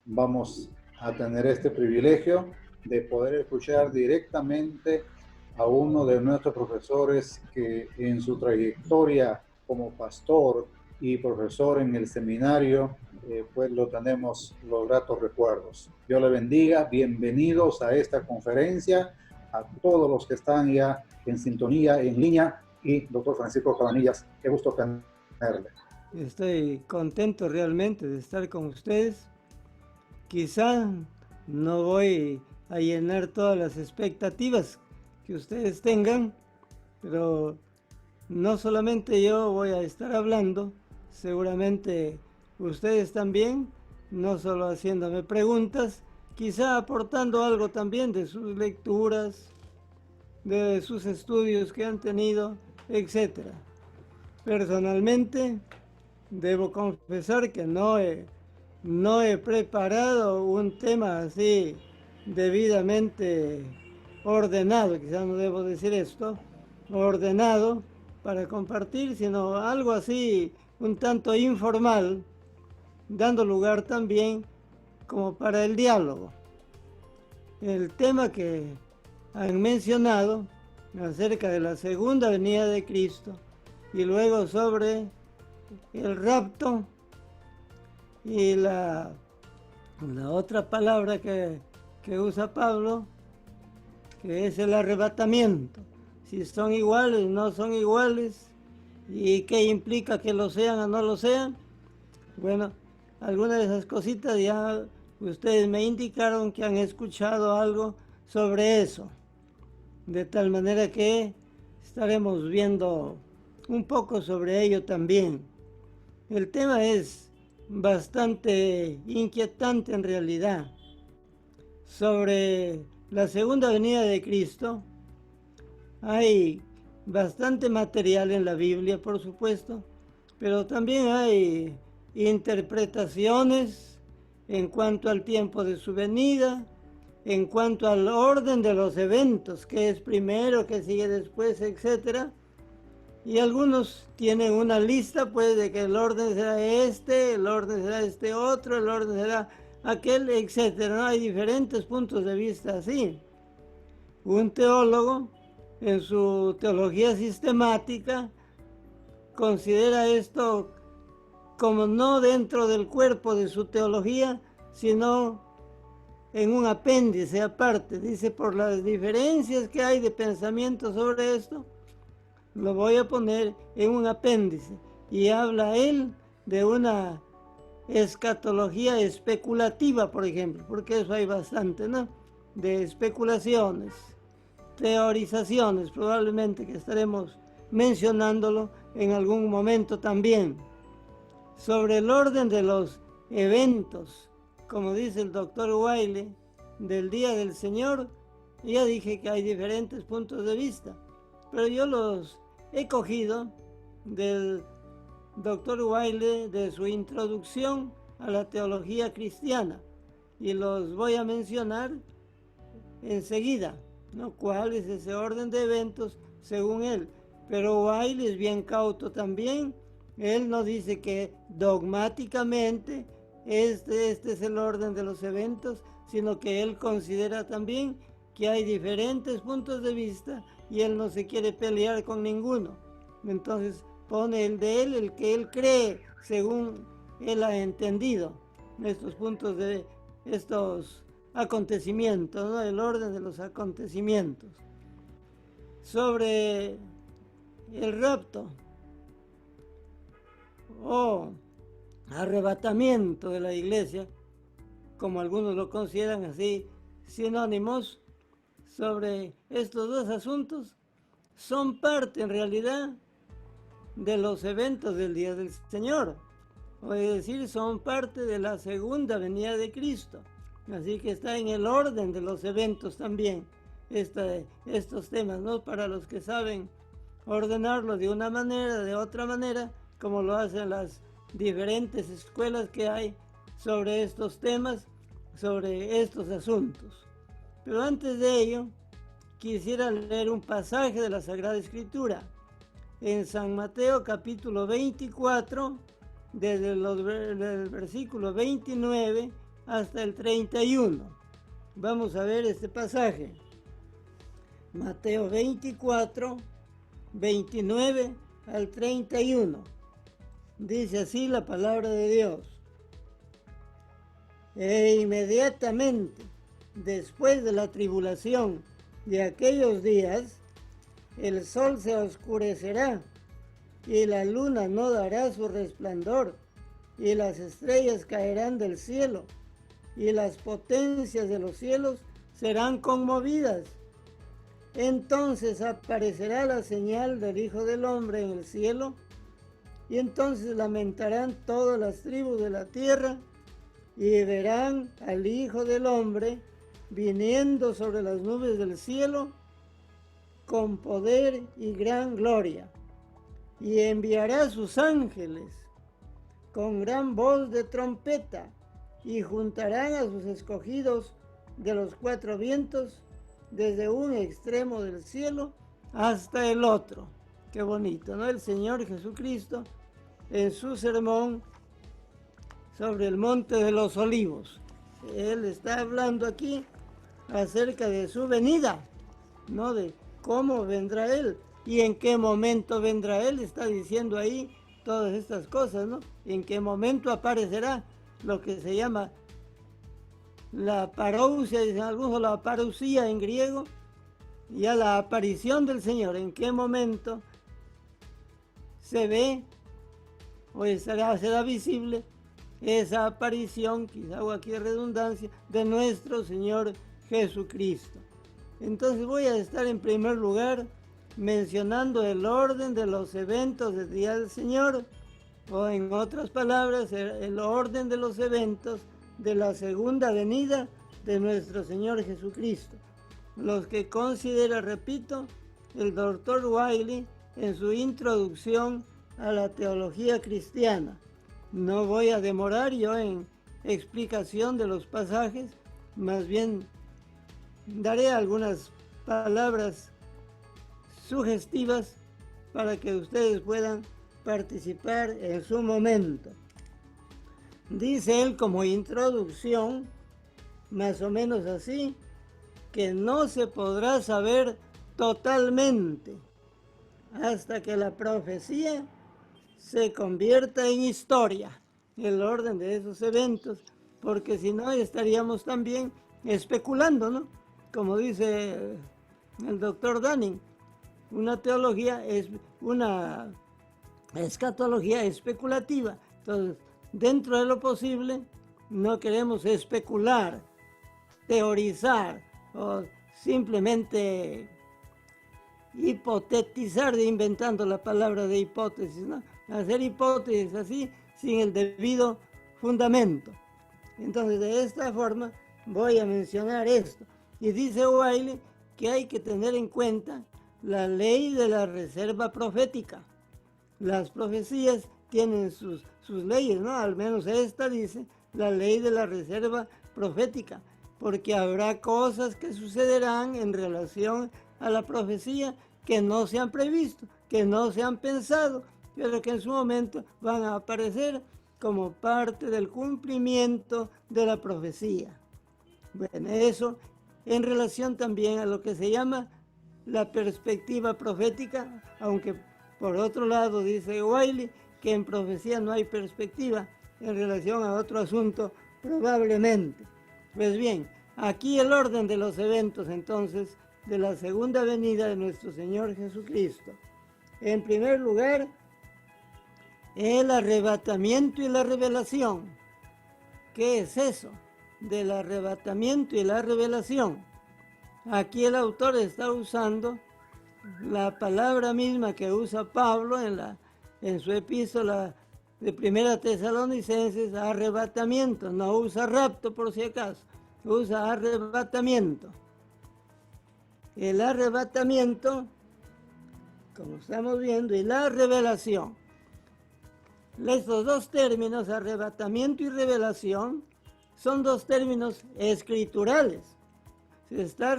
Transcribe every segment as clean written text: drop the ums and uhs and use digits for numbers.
vamos a tener este privilegio de poder escuchar directamente a uno de nuestros profesores que en su trayectoria como pastor y profesor en el seminario, pues lo tenemos los gratos recuerdos. Dios le bendiga, bienvenidos a esta conferencia, a todos los que están ya en sintonía, en línea, y doctor Francisco Cabanillas, qué gusto tenerle. Estoy contento realmente de estar con ustedes. Quizá no voy a llenar todas las expectativas que ustedes tengan, pero no solamente yo voy a estar hablando, seguramente ustedes también, no solo haciéndome preguntas, quizá aportando algo también de sus lecturas, de sus estudios que han tenido, etc. Personalmente, debo confesar que no he preparado un tema así debidamente ordenado, quizás no debo decir esto, ordenado para compartir, sino algo así un tanto informal, dando lugar también como para el diálogo. El tema que han mencionado acerca de la segunda venida de Cristo y luego sobre el rapto y la otra palabra que usa Pablo, que es el arrebatamiento. Si son iguales, no son iguales, y qué implica que lo sean o no lo sean. Bueno, algunas de esas cositas ya ustedes me indicaron que han escuchado algo sobre eso. De tal manera que estaremos viendo un poco sobre ello también. El tema es bastante inquietante en realidad. Sobre la segunda venida de Cristo hay bastante material en la Biblia, por supuesto, pero también hay interpretaciones en cuanto al tiempo de su venida, en cuanto al orden de los eventos, qué es primero, qué sigue después, etc. Y algunos tienen una lista, pues, de que el orden será este, el orden será este otro, el orden será aquel, etc. ¿No? Hay diferentes puntos de vista así. Un teólogo, en su teología sistemática, considera esto como no dentro del cuerpo de su teología, sino en un apéndice aparte. Dice, por las diferencias que hay de pensamiento sobre esto, lo voy a poner en un apéndice. Y habla él de una escatología especulativa, por ejemplo, porque eso hay bastante, ¿no? De especulaciones, teorizaciones, probablemente que estaremos mencionándolo en algún momento también. Sobre el orden de los eventos, como dice el doctor Wiley, del Día del Señor, ya dije que hay diferentes puntos de vista, pero yo los he cogido del doctor Wiley, de su introducción a la teología cristiana, y los voy a mencionar enseguida, ¿no? ¿Cuál es ese orden de eventos según él? Pero Wiley es bien cauto también. Él no dice que dogmáticamente este es el orden de los eventos, sino que él considera también que hay diferentes puntos de vista y él no se quiere pelear con ninguno. Entonces pone el de él, el que él cree, según él ha entendido estos puntos de estos acontecimientos, ¿no? El orden de los acontecimientos. Sobre el rapto o arrebatamiento de la iglesia, como algunos lo consideran así, sinónimos, sobre estos dos asuntos, son parte en realidad de los eventos del Día del Señor, o es decir, son parte de la segunda venida de Cristo. Así que está en el orden de los eventos también estos temas, ¿no? Para los que saben ordenarlo de una manera, de otra manera, como lo hacen las diferentes escuelas que hay sobre estos temas, sobre estos asuntos. Pero antes de ello, quisiera leer un pasaje de la Sagrada Escritura en San Mateo capítulo 24, desde el versículo 29 hasta el 31. Vamos a ver este pasaje. Mateo 24, 29 al 31. Dice así la palabra de Dios. E inmediatamente después de la tribulación de aquellos días, el sol se oscurecerá y la luna no dará su resplandor y las estrellas caerán del cielo y las potencias de los cielos serán conmovidas. Entonces aparecerá la señal del Hijo del Hombre en el cielo, y entonces lamentarán todas las tribus de la tierra, y verán al Hijo del Hombre viniendo sobre las nubes del cielo con poder y gran gloria. Y enviará a sus ángeles con gran voz de trompeta, y juntarán a sus escogidos de los cuatro vientos, desde un extremo del cielo hasta el otro. Qué bonito, ¿no? El Señor Jesucristo en su sermón sobre el Monte de los Olivos. Él está hablando aquí acerca de su venida, ¿no? De cómo vendrá Él y en qué momento vendrá Él. Está diciendo ahí todas estas cosas, ¿no? En qué momento aparecerá lo que se llama la parousia, dicen algunos, la parousia en griego, ya la aparición del Señor. En qué momento se ve o será visible esa aparición, quizá hago aquí redundancia, de nuestro Señor Jesucristo. Entonces voy a estar en primer lugar mencionando el orden de los eventos del día del Señor, o en otras palabras, el orden de los eventos de la segunda venida de nuestro Señor Jesucristo, los que considera, repito, el doctor Wiley en su introducción a la teología cristiana. No voy a demorar yo en explicación de los pasajes, más bien daré algunas palabras sugestivas para que ustedes puedan participar en su momento. Dice él como introducción, más o menos así, que no se podrá saber totalmente hasta que la profecía se convierta en historia, el orden de esos eventos, porque si no estaríamos también especulando, ¿no? Como dice el doctor Dunning, una teología es una escatología especulativa. Entonces, dentro de lo posible, no queremos especular, teorizar o simplemente hipotetizar, inventando la palabra de hipótesis, ¿no? Hacer hipótesis así sin el debido fundamento. Entonces, de esta forma voy a mencionar esto. Y dice Wiley que hay que tener en cuenta la ley de la reserva profética. Las profecías tienen sus leyes, ¿no? Al menos esta dice la ley de la reserva profética, porque habrá cosas que sucederán en relación a la profecía que no se han previsto, que no se han pensado, pero que en su momento van a aparecer como parte del cumplimiento de la profecía. Bueno, eso en relación también a lo que se llama la perspectiva profética, aunque por otro lado dice Wiley que en profecía no hay perspectiva en relación a otro asunto probablemente. Pues bien, aquí el orden de los eventos entonces de la segunda venida de nuestro Señor Jesucristo. En primer lugar, el arrebatamiento y la revelación. ¿Qué es eso del arrebatamiento y la revelación? Aquí el autor está usando la palabra misma que usa Pablo en su epístola de Primera Tesalonicenses, arrebatamiento. No usa rapto por si acaso, usa arrebatamiento. El arrebatamiento, como estamos viendo, y la revelación. Estos dos términos, arrebatamiento y revelación, son dos términos escriturales. Se está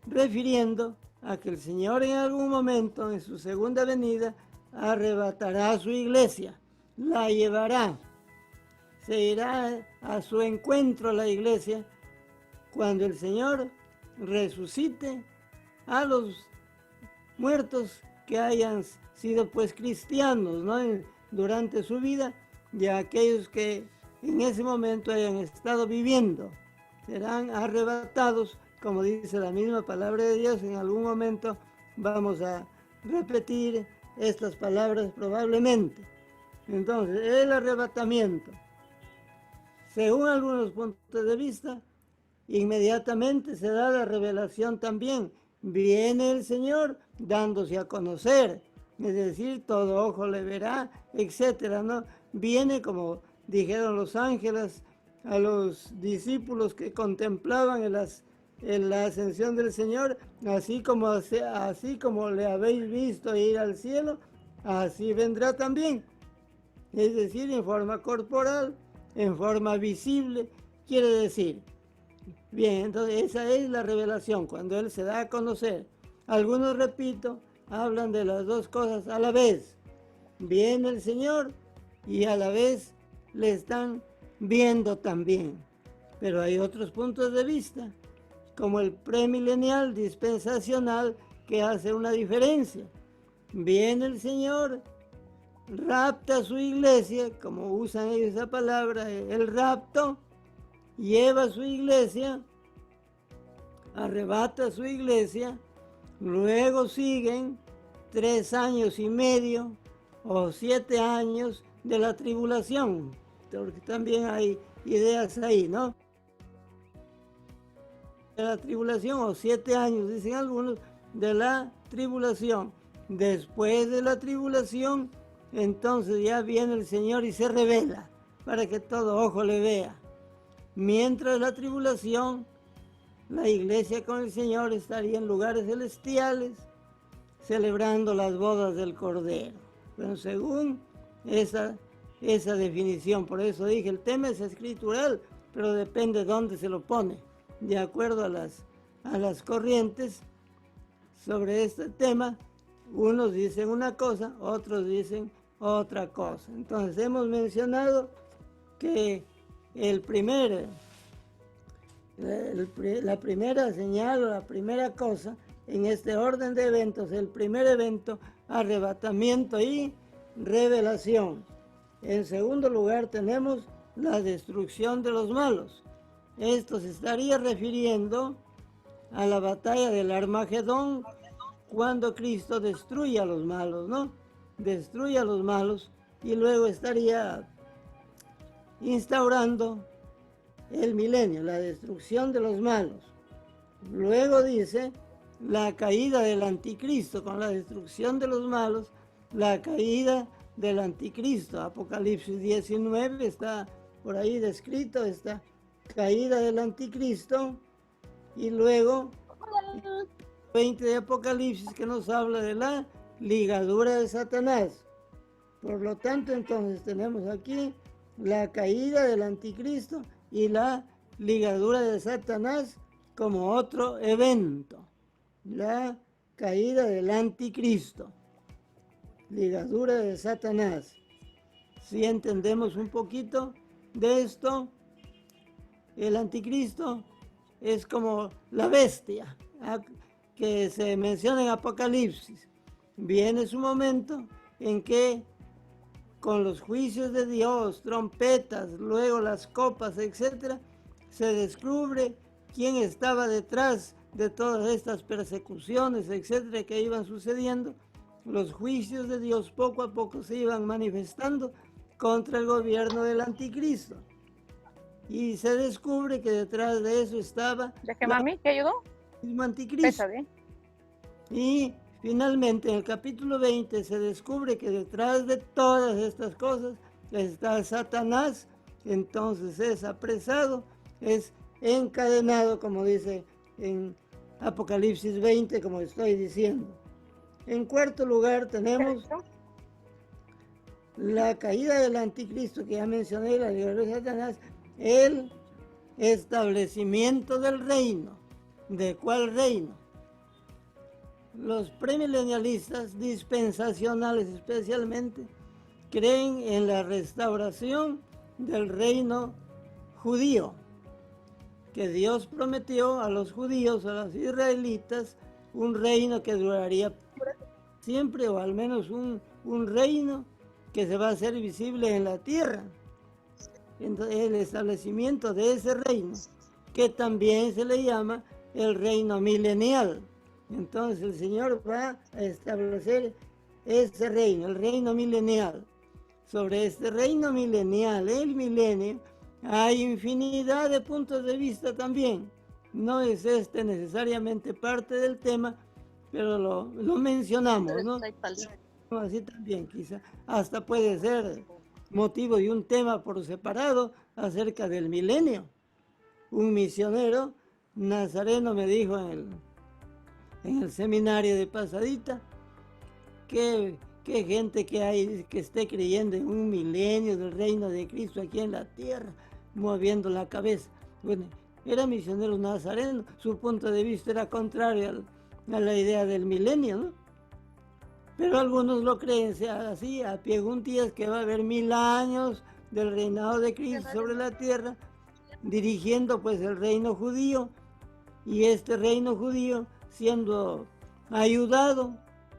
refiriendo a que el Señor en algún momento, en su segunda venida, arrebatará a su iglesia, la llevará, se irá a su encuentro a la iglesia cuando el Señor resucite a los muertos que hayan sido pues cristianos, ¿no? Durante su vida, y a aquellos que en ese momento hayan estado viviendo serán arrebatados, como dice la misma palabra de Dios. En algún momento vamos a repetir estas palabras probablemente. Entonces, el arrebatamiento, según algunos puntos de vista, inmediatamente se da la revelación también. Viene el Señor dándose a conocer, es decir, todo ojo le verá, etcétera, ¿no? Viene, como dijeron los ángeles a los discípulos que contemplaban en la ascensión del Señor, así como le habéis visto ir al cielo, así vendrá también. Es decir, en forma corporal, en forma visible, quiere decir. Bien, entonces esa es la revelación, cuando Él se da a conocer. Algunos, repito, hablan de las dos cosas a la vez. Viene el Señor y a la vez le están viendo también. Pero hay otros puntos de vista, como el premilenial dispensacional, que hace una diferencia. Viene el Señor, rapta a su iglesia, como usan ellos esa palabra, el rapto, lleva a su iglesia, arrebata a su iglesia, luego siguen 3 años y medio o 7 años de la tribulación, porque también hay ideas ahí, ¿no? De la tribulación, o 7 años, dicen algunos, de la tribulación. Después de la tribulación, entonces ya viene el Señor y se revela para que todo ojo le vea. Mientras la tribulación, la iglesia con el Señor estaría en lugares celestiales celebrando las bodas del Cordero. Bueno, según esa definición, por eso dije, el tema es escritural, pero depende de dónde se lo pone, de acuerdo a las corrientes sobre este tema. Unos dicen una cosa, otros dicen otra cosa. Entonces hemos mencionado que la primera señal o la primera cosa en este orden de eventos, el primer evento, arrebatamiento y revelación. En segundo lugar tenemos la destrucción de los malos. Esto se estaría refiriendo a la batalla del Armagedón, cuando Cristo destruye a los malos, ¿no? Destruye a los malos y luego estaría instaurando el milenio, la destrucción de los malos. Luego dice la caída del anticristo, con la destrucción de los malos, la caída del anticristo. Apocalipsis 19 está por ahí descrito, esta caída del anticristo, y luego 20 de Apocalipsis, que nos habla de la ligadura de Satanás. Por lo tanto, entonces tenemos aquí la caída del anticristo y la ligadura de Satanás como otro evento. La caída del anticristo, ligadura de Satanás. Si entendemos un poquito de esto, el anticristo es como la bestia que se menciona en Apocalipsis. Viene su momento en que con los juicios de Dios, trompetas, luego las copas, etc., se descubre quién estaba detrás de todas estas persecuciones, etcétera, que iban sucediendo. Los juicios de Dios poco a poco se iban manifestando contra el gobierno del anticristo. Y se descubre que detrás de eso estaba... ¿Ya que mami te ayudó? El mismo anticristo. Y finalmente en el capítulo 20 se descubre que detrás de todas estas cosas está Satanás. Entonces es apresado, es encadenado, como dice en Apocalipsis 20, como estoy diciendo. En cuarto lugar tenemos la caída del anticristo, que ya mencioné, la liberación de Satanás, el establecimiento del reino. ¿De cuál reino? Los premilenialistas dispensacionales especialmente creen en la restauración del reino judío, que Dios prometió a los judíos, a los israelitas, un reino que duraría siempre, o al menos un reino que se va a hacer visible en la tierra. Entonces, el establecimiento de ese reino, que también se le llama el reino milenial. Entonces el Señor va a establecer ese reino, el reino milenial. Sobre este reino milenial, el milenio, hay infinidad de puntos de vista también. No es este necesariamente parte del tema, pero lo mencionamos, ¿no? Así también quizá hasta puede ser motivo de un tema por separado acerca del milenio. Un misionero nazareno me dijo en el seminario de pasadita que gente que hay que esté creyendo en un milenio del reino de Cristo aquí en la tierra, moviendo la cabeza. Bueno, era misionero nazareno, su punto de vista era contrario a la idea del milenio, ¿no? Pero algunos lo creen así, a pie juntillas, que va a haber 1000 años del reinado de Cristo sobre la tierra, dirigiendo pues el reino judío, y este reino judío siendo ayudado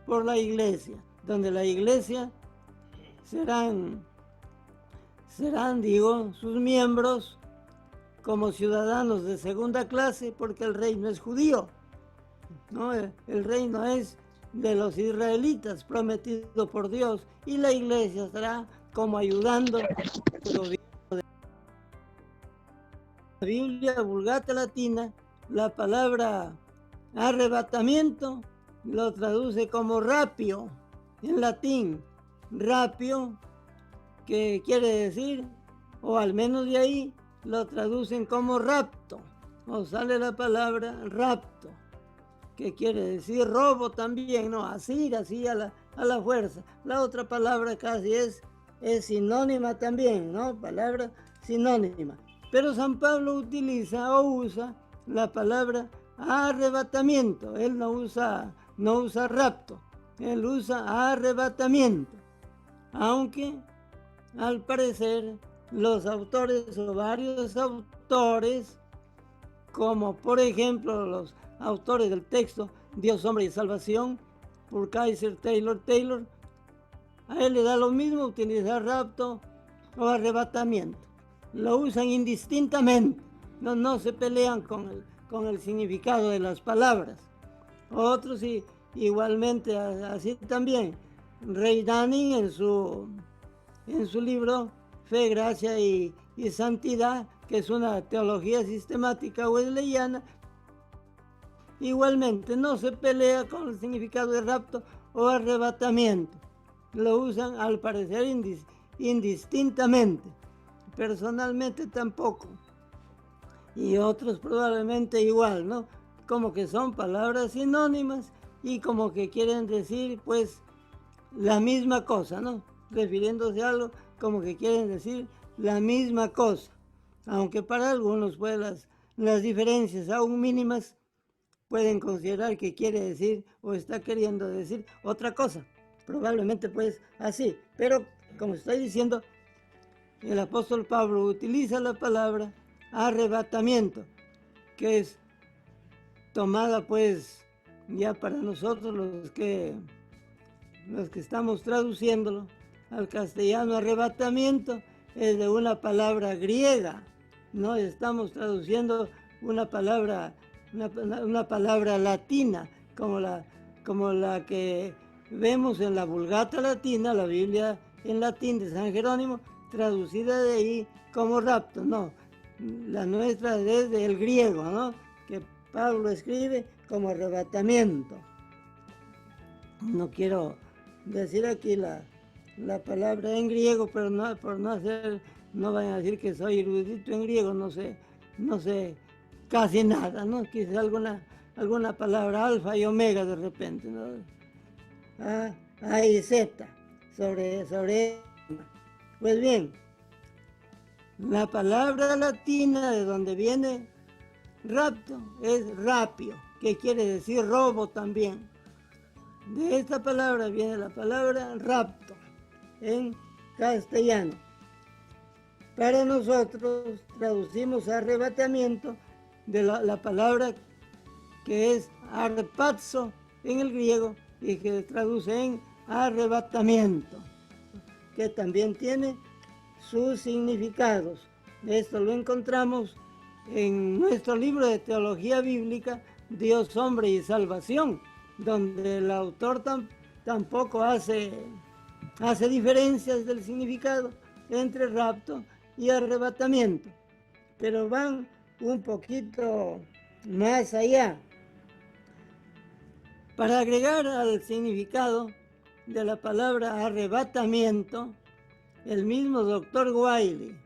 por la iglesia, donde la iglesia serán sus miembros como ciudadanos de segunda clase, porque el reino es judío, ¿no? El reino es de los israelitas, prometido por Dios, y la iglesia estará como ayudando el gobierno de la Biblia Vulgata Latina. La palabra arrebatamiento lo traduce como rapio en latín, rapio, que quiere decir, o al menos de ahí lo traducen como rapto, o sale la palabra rapto, que quiere decir robo también, ¿no? Así a la fuerza. La otra palabra casi es sinónima también, ¿no? Palabra sinónima. Pero San Pablo utiliza o usa la palabra arrebatamiento. Él no usa rapto, él usa arrebatamiento. Aunque al parecer los autores o varios autores, como por ejemplo los autores del texto Dios, Hombre y Salvación, por Kaiser Taylor, a él le da lo mismo utilizar rapto o arrebatamiento. Lo usan indistintamente, no se pelean con el significado de las palabras. Otros igualmente así también. Ray Danning en su libro Fe, Gracia y Santidad, que es una teología sistemática wesleyana, igualmente no se pelea con el significado de rapto o arrebatamiento. Lo usan al parecer indistintamente. Personalmente tampoco. Y otros probablemente igual, ¿no? Como que son palabras sinónimas y como que quieren decir pues la misma cosa, ¿no? Refiriéndose a algo como que quieren decir la misma cosa. Aunque para algunos pues las diferencias aún mínimas pueden considerar que quiere decir o está queriendo decir otra cosa. Probablemente pues así. Pero como estoy diciendo, el apóstol Pablo utiliza la palabra arrebatamiento, que es tomada pues ya para nosotros los que estamos traduciéndolo al castellano. Arrebatamiento es de una palabra griega, no estamos traduciendo una palabra latina como la que vemos en la Vulgata Latina, la Biblia en latín de San Jerónimo, traducida de ahí como rapto. No, la nuestra es del griego, ¿no? Que Pablo escribe como arrebatamiento. No quiero decir aquí la palabra en griego, pero no vayan a decir que soy erudito en griego, no sé casi nada, ¿no? Quizás alguna palabra alfa y omega de repente, ¿no? A y Z sobre. Pues bien, la palabra latina de donde viene rapto es rapio, que quiere decir robo también. De esta palabra viene la palabra rapto en castellano. Para nosotros traducimos arrebatamiento de la palabra que es arpazo en el griego y que traduce en arrebatamiento, que también tiene sus significados. Esto lo encontramos en nuestro libro de teología bíblica, Dios, hombre y salvación, donde el autor tampoco hace diferencias del significado entre rapto y arrebatamiento, pero van un poquito más allá. Para agregar al significado de la palabra arrebatamiento, el mismo doctor Wiley,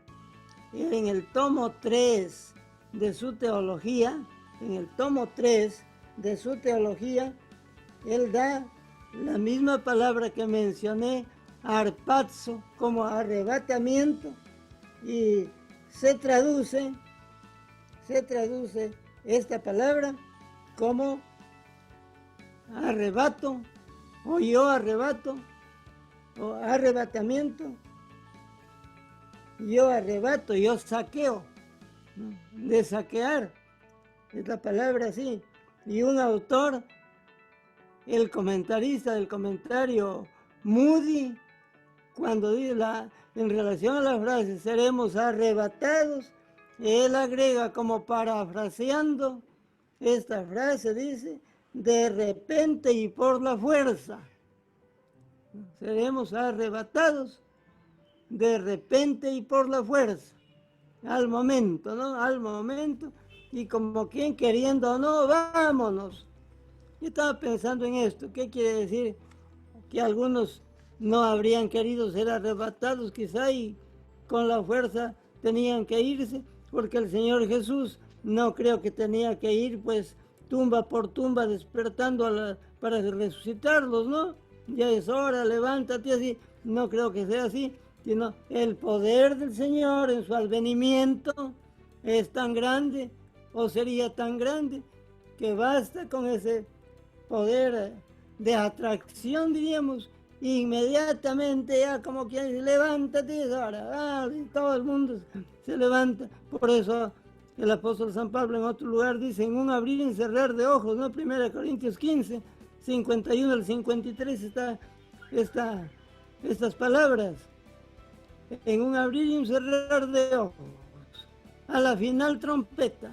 en el tomo 3 de su teología, él da la misma palabra que mencioné, arpazo, como arrebatamiento, y se traduce esta palabra como arrebato, o yo arrebato, o arrebatamiento. Yo arrebato, yo saqueo, ¿no? De saquear, es la palabra así. Y un autor, el comentarista del comentario Moody, cuando dice en relación a la frase seremos arrebatados, él agrega como parafraseando esta frase, dice, de repente y por la fuerza. Seremos arrebatados de repente y por la fuerza, al momento, ¿no? Al momento, y como quien queriendo, no, vámonos. Yo estaba pensando en esto, ¿qué quiere decir? Que algunos no habrían querido ser arrebatados quizá y con la fuerza tenían que irse, porque el Señor Jesús no creo que tenía que ir pues tumba por tumba despertando para resucitarlos, ¿no? Ya es hora, levántate, así. No creo que sea así, sino el poder del Señor en su advenimiento es tan grande, o sería tan grande, que basta con ese poder de atracción, diríamos, inmediatamente ya como quien dice, levántate, es hora, y todo el mundo se levanta. Por eso el apóstol San Pablo en otro lugar dice, en un abrir y cerrar de ojos, ¿no? 1 Corintios 15, 51 al 53 está estas palabras. En un abrir y un cerrar de ojos, a la final trompeta,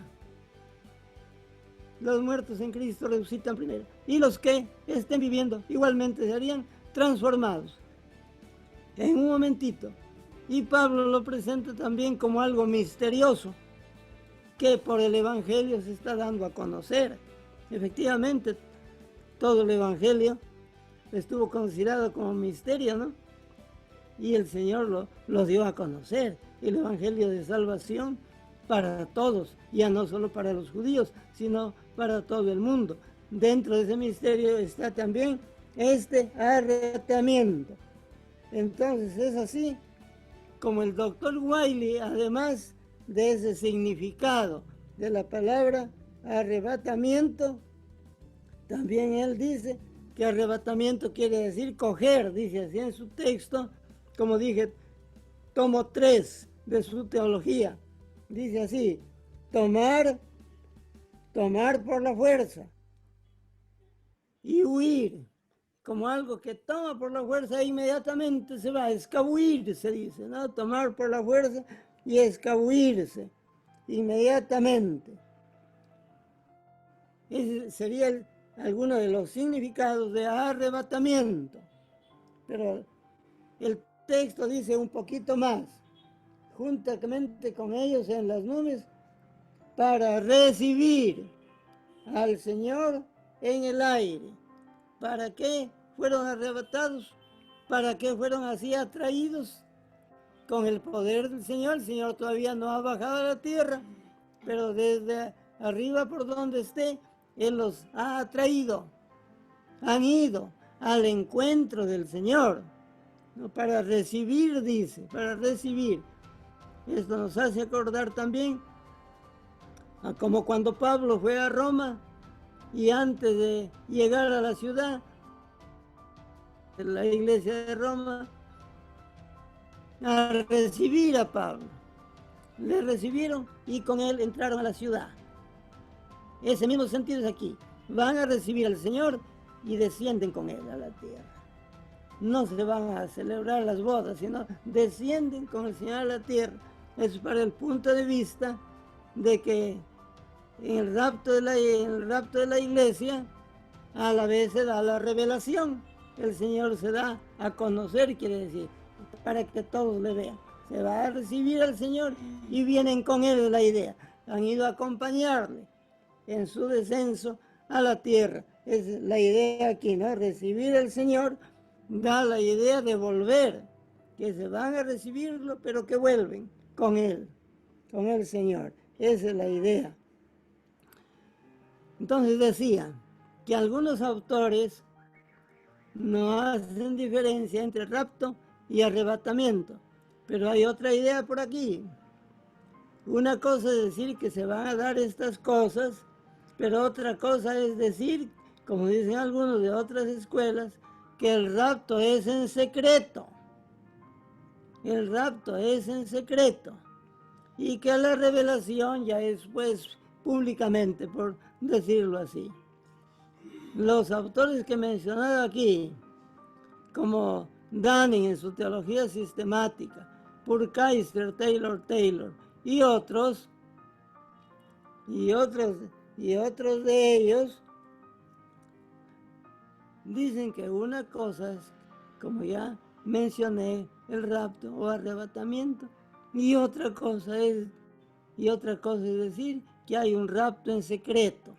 los muertos en Cristo resucitan primero, y los que estén viviendo igualmente serían transformados en un momentito. Y Pablo lo presenta también como algo misterioso que por el Evangelio se está dando a conocer. Efectivamente, todo el Evangelio estuvo considerado como misterio, ¿no? Y el Señor lo dio a conocer, el Evangelio de salvación para todos, ya no solo para los judíos, sino para todo el mundo. Dentro de ese misterio está también este arrebatamiento. Entonces es así como el doctor Wiley, además de ese significado de la palabra arrebatamiento, también él dice que arrebatamiento quiere decir coger, dice así en su texto, como dije, tomo 3 de su teología. Dice así, tomar por la fuerza y huir, como algo que toma por la fuerza e inmediatamente se va a escabullirse, dice, ¿no? Tomar por la fuerza y escabullirse inmediatamente. Ese sería alguno de los significados de arrebatamiento. Pero el texto dice un poquito más, juntamente con ellos en las nubes, para recibir al Señor en el aire. ¿Para qué fueron arrebatados? ¿Para qué fueron así atraídos? Con el poder del Señor. El Señor todavía no ha bajado a la tierra, pero desde arriba por donde esté, Él los ha atraído. Han ido al encuentro del Señor, ¿no? Para recibir, dice, para recibir. Esto nos hace acordar también a como cuando Pablo fue a Roma y antes de llegar a la ciudad, la iglesia de Roma, a recibir a Pablo, le recibieron y con él entraron a la ciudad. Ese mismo sentido es aquí. Van a recibir al Señor y descienden con él a la tierra. No se van a celebrar las bodas, sino descienden con el Señor a la tierra. Es para el punto de vista de que en el rapto de la iglesia, a la vez se da la revelación. El Señor se da a conocer, quiere decir, para que todos le vean. Se va a recibir al Señor y vienen con él la idea. Han ido a acompañarle en su descenso a la tierra. Es la idea aquí, ¿no? Recibir al Señor da la idea de volver, que se van a recibirlo, pero que vuelven con él, con el Señor. Esa es la idea. Entonces decía que algunos autores no hacen diferencia entre rapto y arrebatamiento, pero hay otra idea por aquí. Una cosa es decir que se van a dar estas cosas, pero otra cosa es decir, como dicen algunos de otras escuelas, que el rapto es en secreto. El rapto es en secreto. Y que la revelación ya es pues públicamente, por decirlo así. Los autores que he mencionado aquí, como Dunning en su teología sistemática, Purkeister, Taylor y otros de ellos, dicen que una cosa es, como ya mencioné, el rapto o arrebatamiento, y otra cosa es decir que hay un rapto en secreto.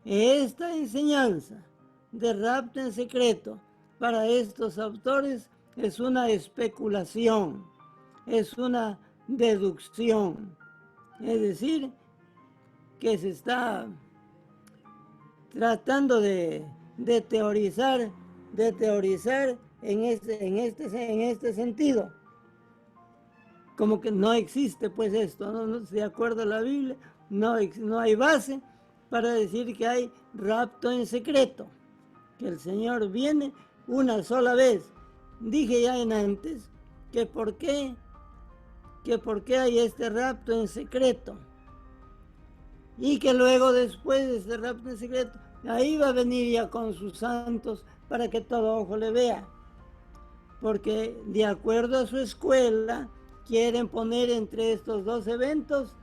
Esta enseñanza de rapto en secreto para estos autores es una especulación, es una deducción, es decir, que se está tratando de teorizar en este sentido. Como que no existe pues esto, ¿no? De acuerdo a la Biblia, no hay base para decir que hay rapto en secreto, que el Señor viene una sola vez. Dije ya en antes que por qué hay este rapto en secreto, y que luego después de este rapto en secreto, ahí va a venir ya con sus santos para que todo ojo le vea, porque de acuerdo a su escuela quieren poner entre estos dos eventos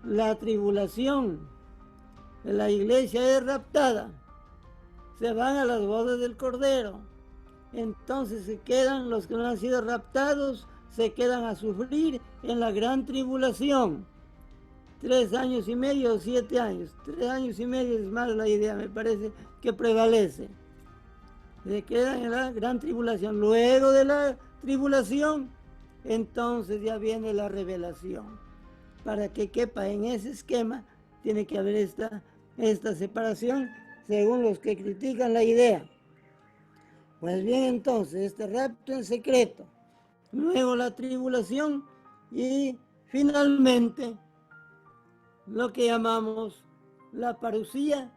la tribulación. La iglesia es raptada, se van a las bodas del Cordero, entonces se quedan los que no han sido raptados, se quedan a sufrir en la gran tribulación. 3 años y medio o 7 años. 3 años y medio es más la idea, me parece que prevalece. Se quedan en la gran tribulación. Luego de la tribulación, entonces ya viene la revelación. Para que quepa en ese esquema, tiene que haber esta separación, según los que critican la idea. Pues bien, entonces, este rapto en secreto, luego la tribulación y finalmente lo que llamamos la parusía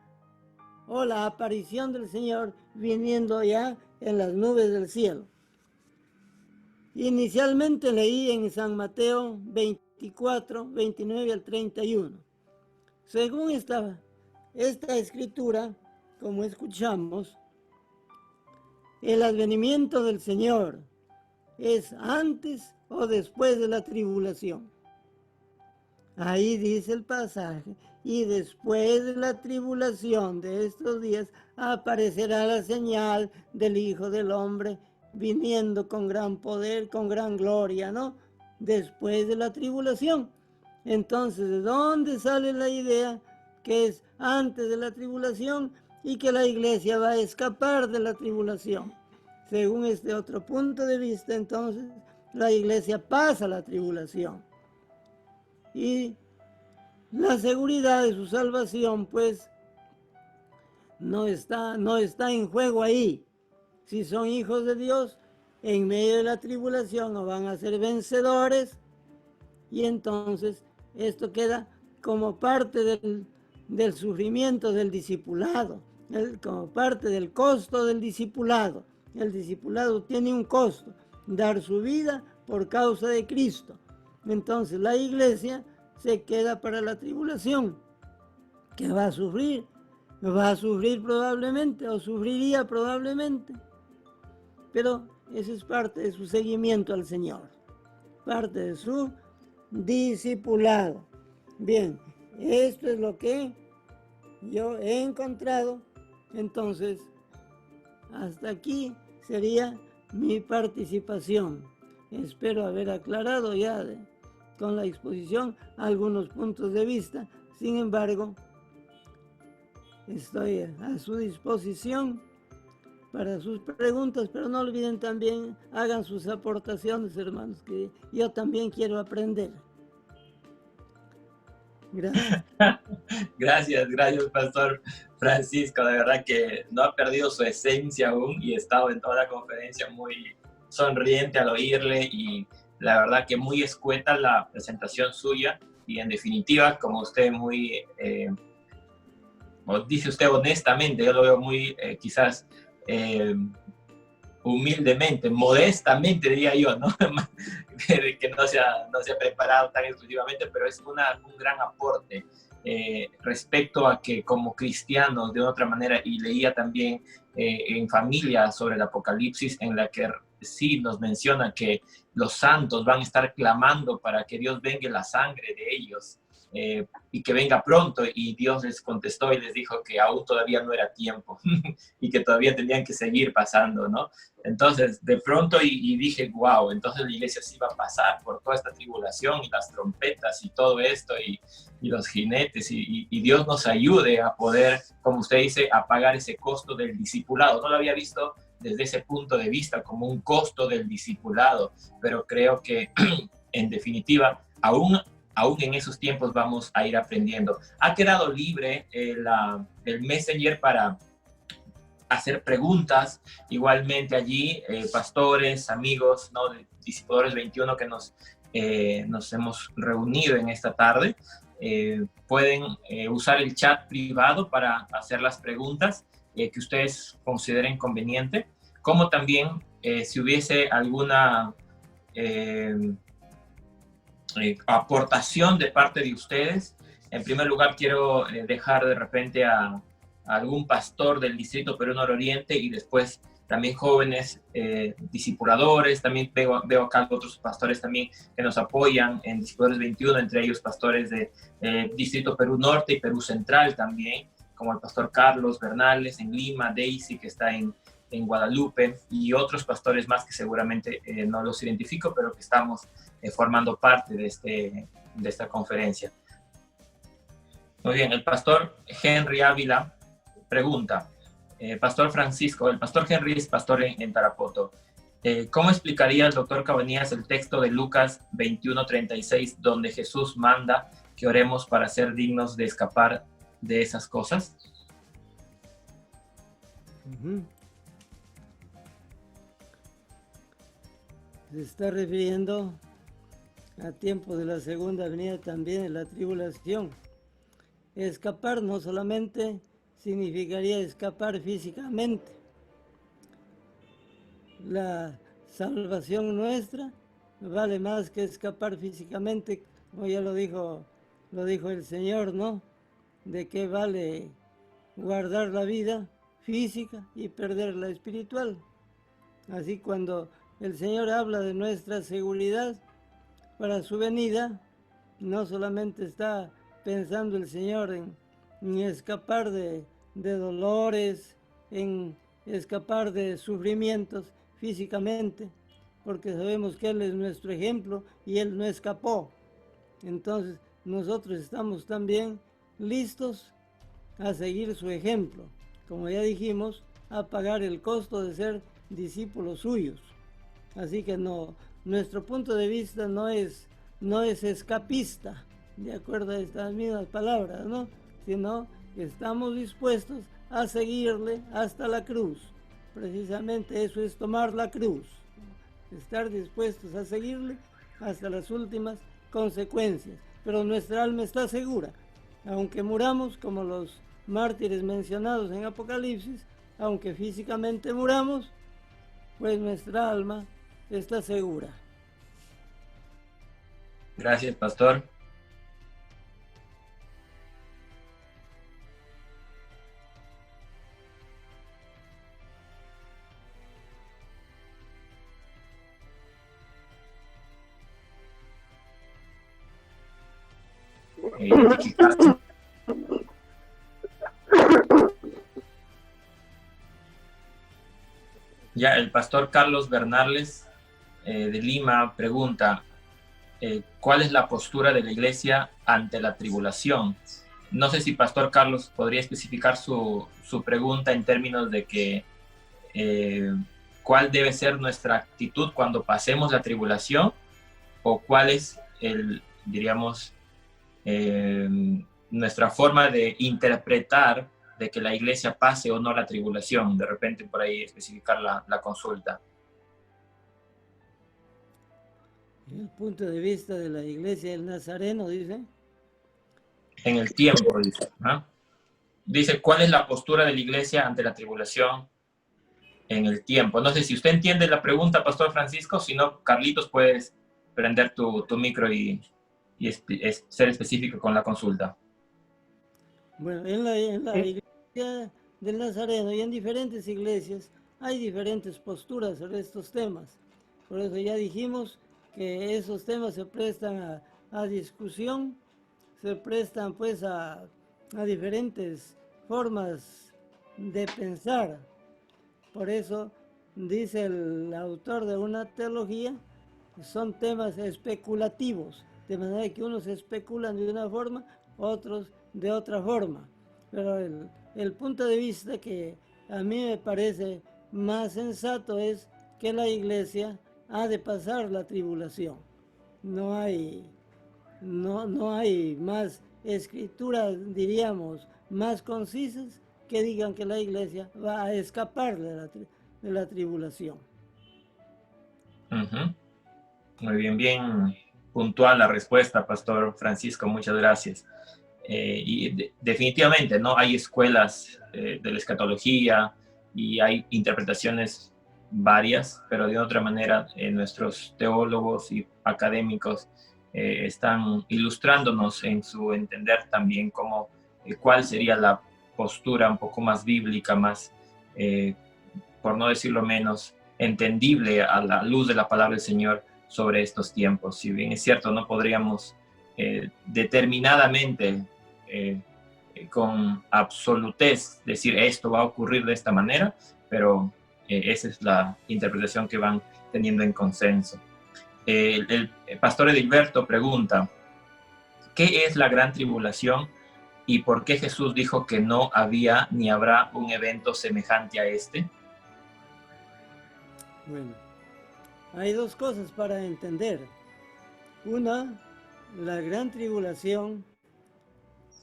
o la aparición del Señor viniendo ya en las nubes del cielo. Inicialmente leí en San Mateo 24, 29 al 31. Según esta escritura, como escuchamos, el advenimiento del Señor es antes o después de la tribulación. Ahí dice el pasaje, y después de la tribulación de estos días aparecerá la señal del Hijo del Hombre viniendo con gran poder, con gran gloria, ¿no? Después de la tribulación. Entonces, ¿de dónde sale la idea que es antes de la tribulación y que la iglesia va a escapar de la tribulación? Según este otro punto de vista, entonces, la iglesia pasa la tribulación. Y la seguridad de su salvación, pues, no está en juego ahí. Si son hijos de Dios, en medio de la tribulación no van a ser vencedores, y entonces esto queda como parte del sufrimiento del discipulado, como parte del costo del discipulado. El discipulado tiene un costo, dar su vida por causa de Cristo. Entonces la iglesia se queda para la tribulación, que va a sufrir probablemente, o sufriría probablemente, pero eso es parte de su seguimiento al Señor, parte de su discipulado. Bien, esto es lo que yo he encontrado. Entonces, hasta aquí sería mi participación. Espero haber aclarado ya con la exposición algunos puntos de vista. Sin embargo, estoy a su disposición para sus preguntas, pero no olviden también, hagan sus aportaciones, hermanos, que yo también quiero aprender. Gracias. Gracias, Pastor Francisco. De verdad que no ha perdido su esencia aún y he estado en toda la conferencia muy sonriente al oírle, y la verdad que muy escueta la presentación suya, y en definitiva, como usted muy, dice usted honestamente, yo lo veo muy quizás humildemente, modestamente diría yo, ¿no? Que no se ha preparado tan exclusivamente, pero es un gran aporte respecto a que como cristianos, de otra manera, y leía también en Familia sobre el Apocalipsis, en la que sí nos menciona que los santos van a estar clamando para que Dios vengue la sangre de ellos, y que venga pronto, y Dios les contestó y les dijo que aún todavía no era tiempo y que todavía tenían que seguir pasando, ¿no? Entonces, de pronto, y dije, wow, entonces la iglesia sí va a pasar por toda esta tribulación y las trompetas y todo esto y los jinetes, y Dios nos ayude a poder, como usted dice, a pagar ese costo del discipulado. No lo había visto desde ese punto de vista, como un costo del discipulado, pero creo que en definitiva, aún en esos tiempos vamos a ir aprendiendo. Ha quedado libre el Messenger para hacer preguntas. Igualmente allí, pastores, amigos, ¿no?, de Discipuladores 21 que nos hemos reunido en esta tarde, pueden usar el chat privado para hacer las preguntas que ustedes consideren conveniente, como también si hubiese alguna aportación de parte de ustedes. En primer lugar, quiero dejar de repente a algún pastor del Distrito Perú Nororiente, y después también jóvenes discipuladores. También veo acá otros pastores también que nos apoyan en Discipuladores 21, entre ellos pastores de Distrito Perú Norte y Perú Central también, como el pastor Carlos Bernales en Lima, Daisy, que está en Guadalupe, y otros pastores más que seguramente no los identifico, pero que estamos formando parte de esta conferencia. Muy bien, el pastor Henry Ávila pregunta, Pastor Francisco, el pastor Henry es pastor en Tarapoto. ¿Cómo explicaría el doctor Cabanías el texto de Lucas 21:36, donde Jesús manda que oremos para ser dignos de escapar de esas cosas? Se está refiriendo a tiempo de la segunda venida también de la tribulación. Escapar no solamente significaría escapar físicamente. La salvación nuestra vale más que escapar físicamente, como ya lo dijo el Señor, ¿no? ¿De qué vale guardar la vida física y perder la espiritual? Así, cuando el Señor habla de nuestra seguridad para su venida, no solamente está pensando el Señor en escapar de dolores, en escapar de sufrimientos físicamente, porque sabemos que Él es nuestro ejemplo y Él no escapó. Entonces nosotros estamos también listos a seguir su ejemplo, como ya dijimos, a pagar el costo de ser discípulos suyos. Así que nuestro punto de vista no es escapista, de acuerdo a estas mismas palabras, ¿no? Sino que estamos dispuestos a seguirle hasta la cruz. Precisamente eso es tomar la cruz, estar dispuestos a seguirle hasta las últimas consecuencias. Pero nuestra alma está segura, aunque muramos como los mártires mencionados en Apocalipsis, aunque físicamente muramos, pues nuestra alma está segura. Gracias, pastor. Ya, el pastor Carlos Bernales de Lima pregunta, ¿cuál es la postura de la iglesia ante la tribulación? No sé si pastor Carlos podría especificar su pregunta en términos de que cuál debe ser nuestra actitud cuando pasemos la tribulación, o cuál es diríamos, nuestra forma de interpretar de que la iglesia pase o no la tribulación. De repente por ahí especificar la consulta. El punto de vista de la iglesia del Nazareno, dice. En el tiempo, dice. ¿No? Dice, ¿cuál es la postura de la iglesia ante la tribulación en el tiempo? No sé si usted entiende la pregunta, Pastor Francisco. Si no, Carlitos, puedes prender tu micro y ser específico con la consulta. Bueno, en la iglesia del Nazareno y en diferentes iglesias hay diferentes posturas sobre estos temas. Por eso ya dijimos que esos temas se prestan a discusión, se prestan pues a diferentes formas de pensar. Por eso dice el autor de una teología, son temas especulativos, de manera que unos especulan de una forma, otros de otra forma. Pero el punto de vista que a mí me parece más sensato es que la iglesia ha de pasar la tribulación. No hay más escrituras, diríamos, más concisas que digan que la iglesia va a escapar de la tribulación. Muy bien, bien puntual la respuesta, Pastor Francisco, muchas gracias. Y definitivamente, ¿no? Hay escuelas de la escatología y hay interpretaciones varias, pero de otra manera nuestros teólogos y académicos están ilustrándonos en su entender también cómo, cuál sería la postura un poco más bíblica, más, por no decirlo menos, entendible a la luz de la palabra del Señor sobre estos tiempos. Si bien es cierto, no podríamos determinadamente, con absolutez, decir esto va a ocurrir de esta manera, pero esa es la interpretación que van teniendo en consenso. El pastor Edilberto pregunta, ¿qué es la gran tribulación y por qué Jesús dijo que no había ni habrá un evento semejante a este? Bueno, hay dos cosas para entender. Una, la gran tribulación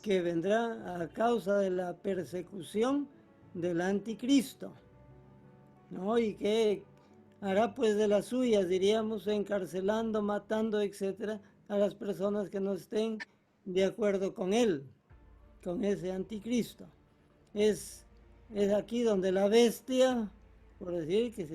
que vendrá a causa de la persecución del anticristo, ¿no? Y que hará pues de las suyas, diríamos, encarcelando, matando, etcétera, a las personas que no estén de acuerdo con él, con ese anticristo. Es aquí donde la bestia, por decir que es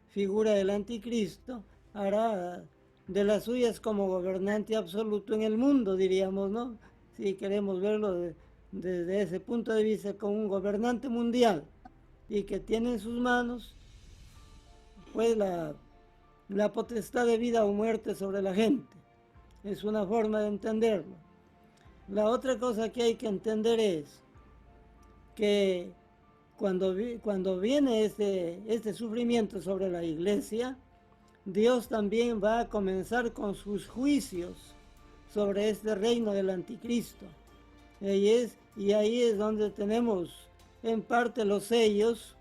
figura del anticristo, hará de las suyas como gobernante absoluto en el mundo, diríamos, ¿no? Si queremos verlo desde ese punto de vista, como un gobernante mundial y que tiene en sus manos pues la potestad de vida o muerte sobre la gente. Es una forma de entenderlo. La otra cosa que hay que entender es que cuando viene este sufrimiento sobre la iglesia, Dios también va a comenzar con sus juicios sobre este reino del anticristo. Y ahí es donde tenemos en parte los sellos,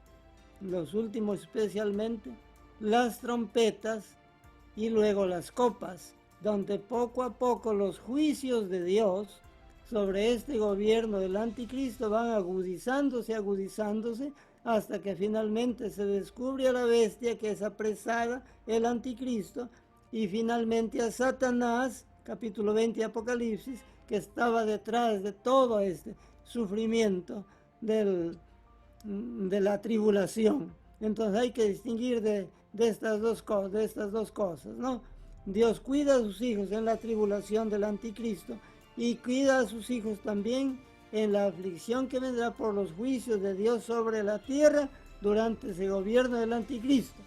los últimos especialmente, las trompetas y luego las copas, donde poco a poco los juicios de Dios sobre este gobierno del anticristo van agudizándose, hasta que finalmente se descubre a la bestia que es apresada, el anticristo, y finalmente a Satanás, capítulo 20 de Apocalipsis, que estaba detrás de todo este sufrimiento de la tribulación. Entonces hay que distinguir de estas dos cosas, ¿no? Dios cuida a sus hijos en la tribulación del anticristo y cuida a sus hijos también en la aflicción que vendrá por los juicios de Dios sobre la tierra durante ese gobierno del anticristo.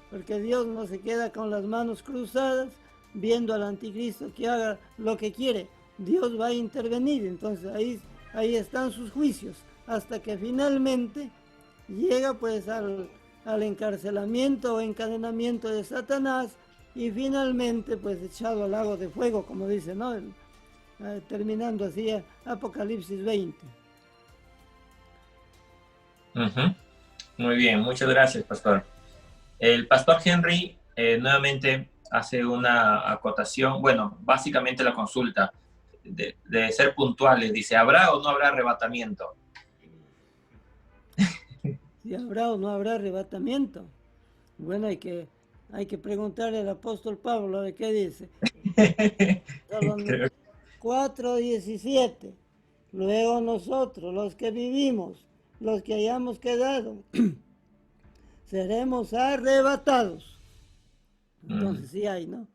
Porque Dios no se queda con las manos cruzadas viendo al anticristo que haga lo que quiere. Dios va a intervenir, entonces ahí están sus juicios, hasta que finalmente llega pues al encarcelamiento o encadenamiento de Satanás y finalmente pues echado al lago de fuego, como dice, ¿no? Terminando así Apocalipsis 20. Muy bien, muchas gracias, pastor. El pastor Henry nuevamente hace una acotación, bueno, básicamente la consulta de ser puntuales, dice, ¿habrá o no habrá arrebatamiento? Si habrá o no habrá arrebatamiento. Bueno, hay que preguntarle al apóstol Pablo de qué dice. 4:17. Luego nosotros, los que vivimos, los que hayamos quedado, seremos arrebatados. Entonces sí hay, ¿no?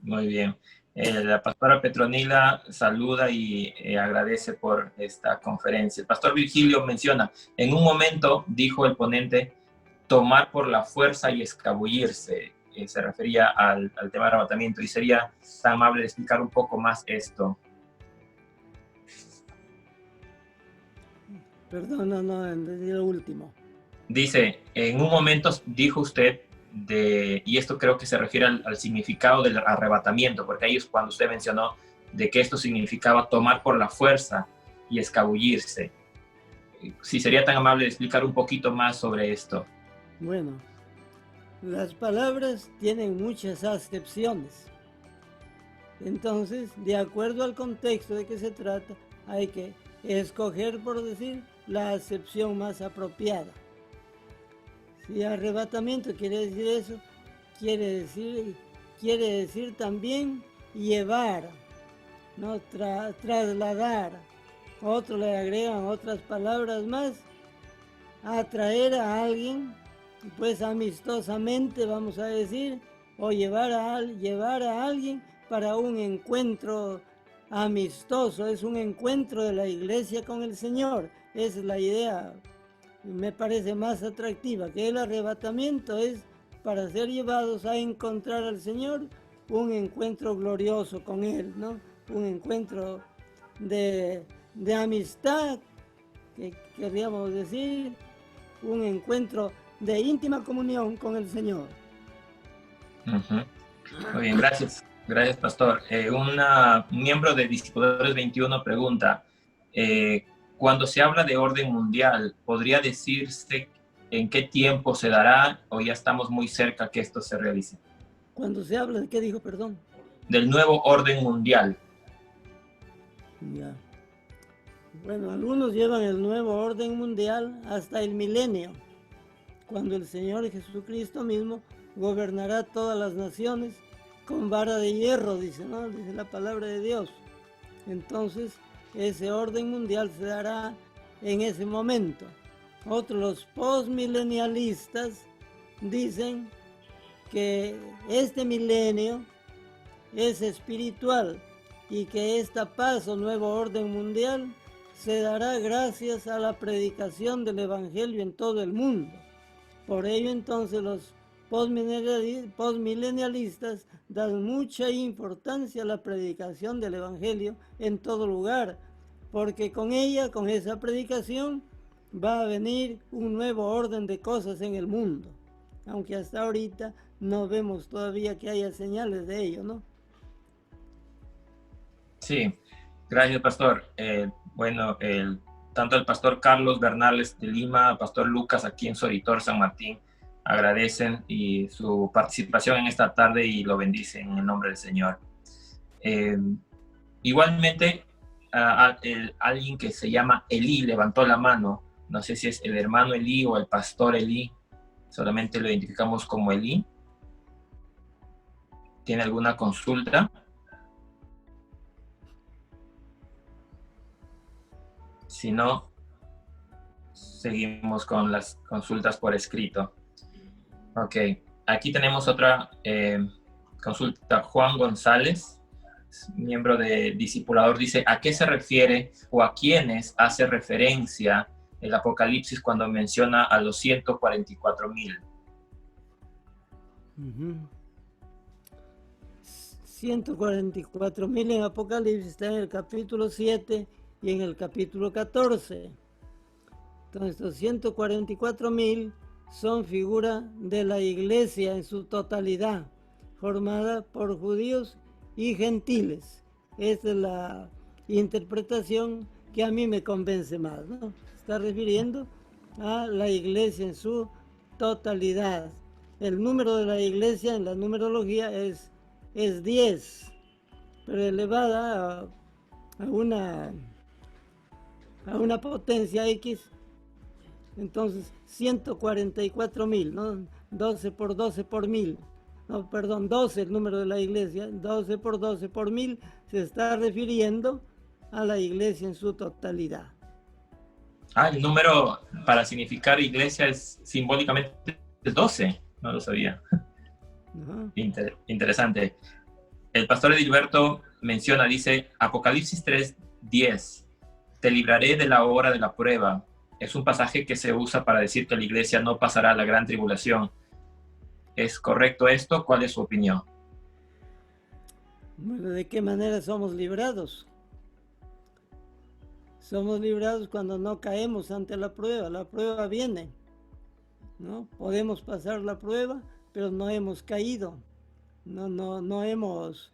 Muy bien. La pastora Petronila saluda y agradece por esta conferencia. El pastor Virgilio menciona, en un momento, dijo el ponente, tomar por la fuerza y escabullirse. Se refería al tema de arrebatamiento y sería tan amable de explicar un poco más esto. Perdón, no, entendí lo último. Dice, en un momento dijo usted, y esto creo que se refiere al significado del arrebatamiento, porque ahí es cuando usted mencionó de que esto significaba tomar por la fuerza y escabullirse. Si sería tan amable de explicar un poquito más sobre esto. Bueno, las palabras tienen muchas acepciones. Entonces, de acuerdo al contexto de que se trata, hay que escoger, por decir, la acepción más apropiada. Si arrebatamiento quiere decir eso, quiere decir también llevar, ¿no? Trasladar. Otros le agregan otras palabras más, atraer a alguien, pues amistosamente vamos a decir, o llevar a alguien para un encuentro amistoso, es un encuentro de la iglesia con el Señor. Esa es la idea, me parece más atractiva, que el arrebatamiento es para ser llevados a encontrar al Señor, un encuentro glorioso con Él, ¿no? Un encuentro de amistad, que querríamos decir, un encuentro de íntima comunión con el Señor. Muy bien, gracias. Gracias, pastor. Un miembro de Discipuladores 21 pregunta, cuando se habla de orden mundial, ¿podría decirse en qué tiempo se dará o ya estamos muy cerca que esto se realice? Cuando se habla de qué dijo, perdón. Del nuevo orden mundial. Ya. Bueno, algunos llevan el nuevo orden mundial hasta el milenio, cuando el Señor Jesucristo mismo gobernará todas las naciones con vara de hierro, dice, ¿no? Dice la palabra de Dios. Entonces, ese orden mundial se dará en ese momento. Otros, los postmilenialistas, dicen que este milenio es espiritual y que esta paz o nuevo orden mundial se dará gracias a la predicación del Evangelio en todo el mundo. Por ello, entonces, los postmilenialistas dan mucha importancia a la predicación del Evangelio en todo lugar, porque con ella, con esa predicación, va a venir un nuevo orden de cosas en el mundo, aunque hasta ahorita no vemos todavía que haya señales de ello, ¿no? Sí, gracias, pastor. Bueno, tanto el pastor Carlos Bernales de Lima, el pastor Lucas aquí en Soritor, San Martín, agradecen y su participación en esta tarde y lo bendicen en el nombre del Señor. Igualmente, alguien que se llama Elí levantó la mano. No sé si es el hermano Elí o el pastor Elí. Solamente lo identificamos como Elí. ¿Tiene alguna consulta? Si no, seguimos con las consultas por escrito. Ok, aquí tenemos otra Consulta Juan González, miembro de Discipulador, dice, ¿a qué se refiere o a quiénes hace referencia el Apocalipsis cuando menciona a los 144,000? 144,000 en Apocalipsis está en el capítulo 7 y en el capítulo 14. Entonces, estos 144,000 son figura de la iglesia en su totalidad, formada por judíos y gentiles. Esta es la interpretación que a mí me convence más, ¿no? Se está refiriendo a la iglesia en su totalidad. El número de la iglesia en la numerología es 10, pero elevada a una potencia X. Entonces 144,000, ¿no? 12 por 12 por 1000. No, perdón, 12 el número de la iglesia, 12 por 12 por 1000 se está refiriendo a la iglesia en su totalidad. El número para significar iglesia es simbólicamente 12, no lo sabía. Interesante. El pastor Edilberto menciona, dice, Apocalipsis 3:10, te libraré de la hora de la prueba. Es un pasaje que se usa para decir que la iglesia no pasará la gran tribulación. ¿Es correcto esto? ¿Cuál es su opinión? Bueno, ¿de qué manera somos librados? Somos librados cuando no caemos ante la prueba. La prueba viene, ¿no? Podemos pasar la prueba, pero no hemos caído. No hemos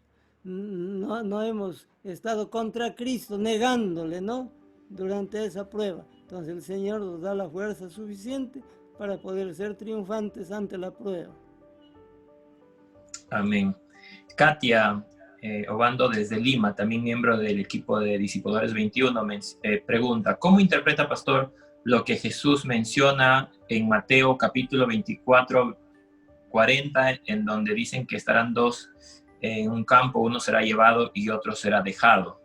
estado contra Cristo, negándole, ¿no? Durante esa prueba. Entonces el Señor nos da la fuerza suficiente para poder ser triunfantes ante la prueba. Amén. Katia Obando desde Lima, también miembro del equipo de Discipuladores 21, pregunta, ¿cómo interpreta, pastor, lo que Jesús menciona en Mateo capítulo 24, 40, en donde dicen que estarán dos en un campo, uno será llevado y otro será dejado?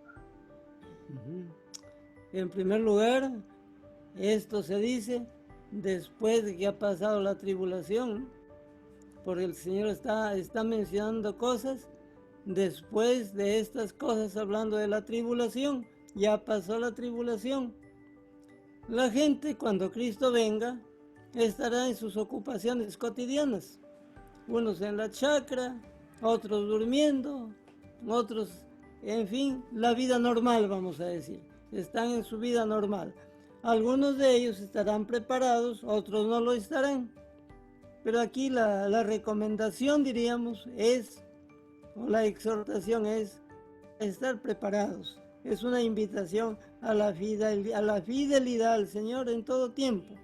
En primer lugar, esto se dice después de que ha pasado la tribulación, porque el Señor está mencionando cosas después de estas cosas, hablando de la tribulación. Ya pasó la tribulación. La gente, cuando Cristo venga, estará en sus ocupaciones cotidianas. Unos en la chacra, otros durmiendo, otros, en fin, la vida normal, vamos a decir. Están en su vida normal. Algunos de ellos estarán preparados, otros no lo estarán. Pero aquí la recomendación, diríamos, o la exhortación es estar preparados. Es una invitación a la fidelidad al Señor en todo tiempo.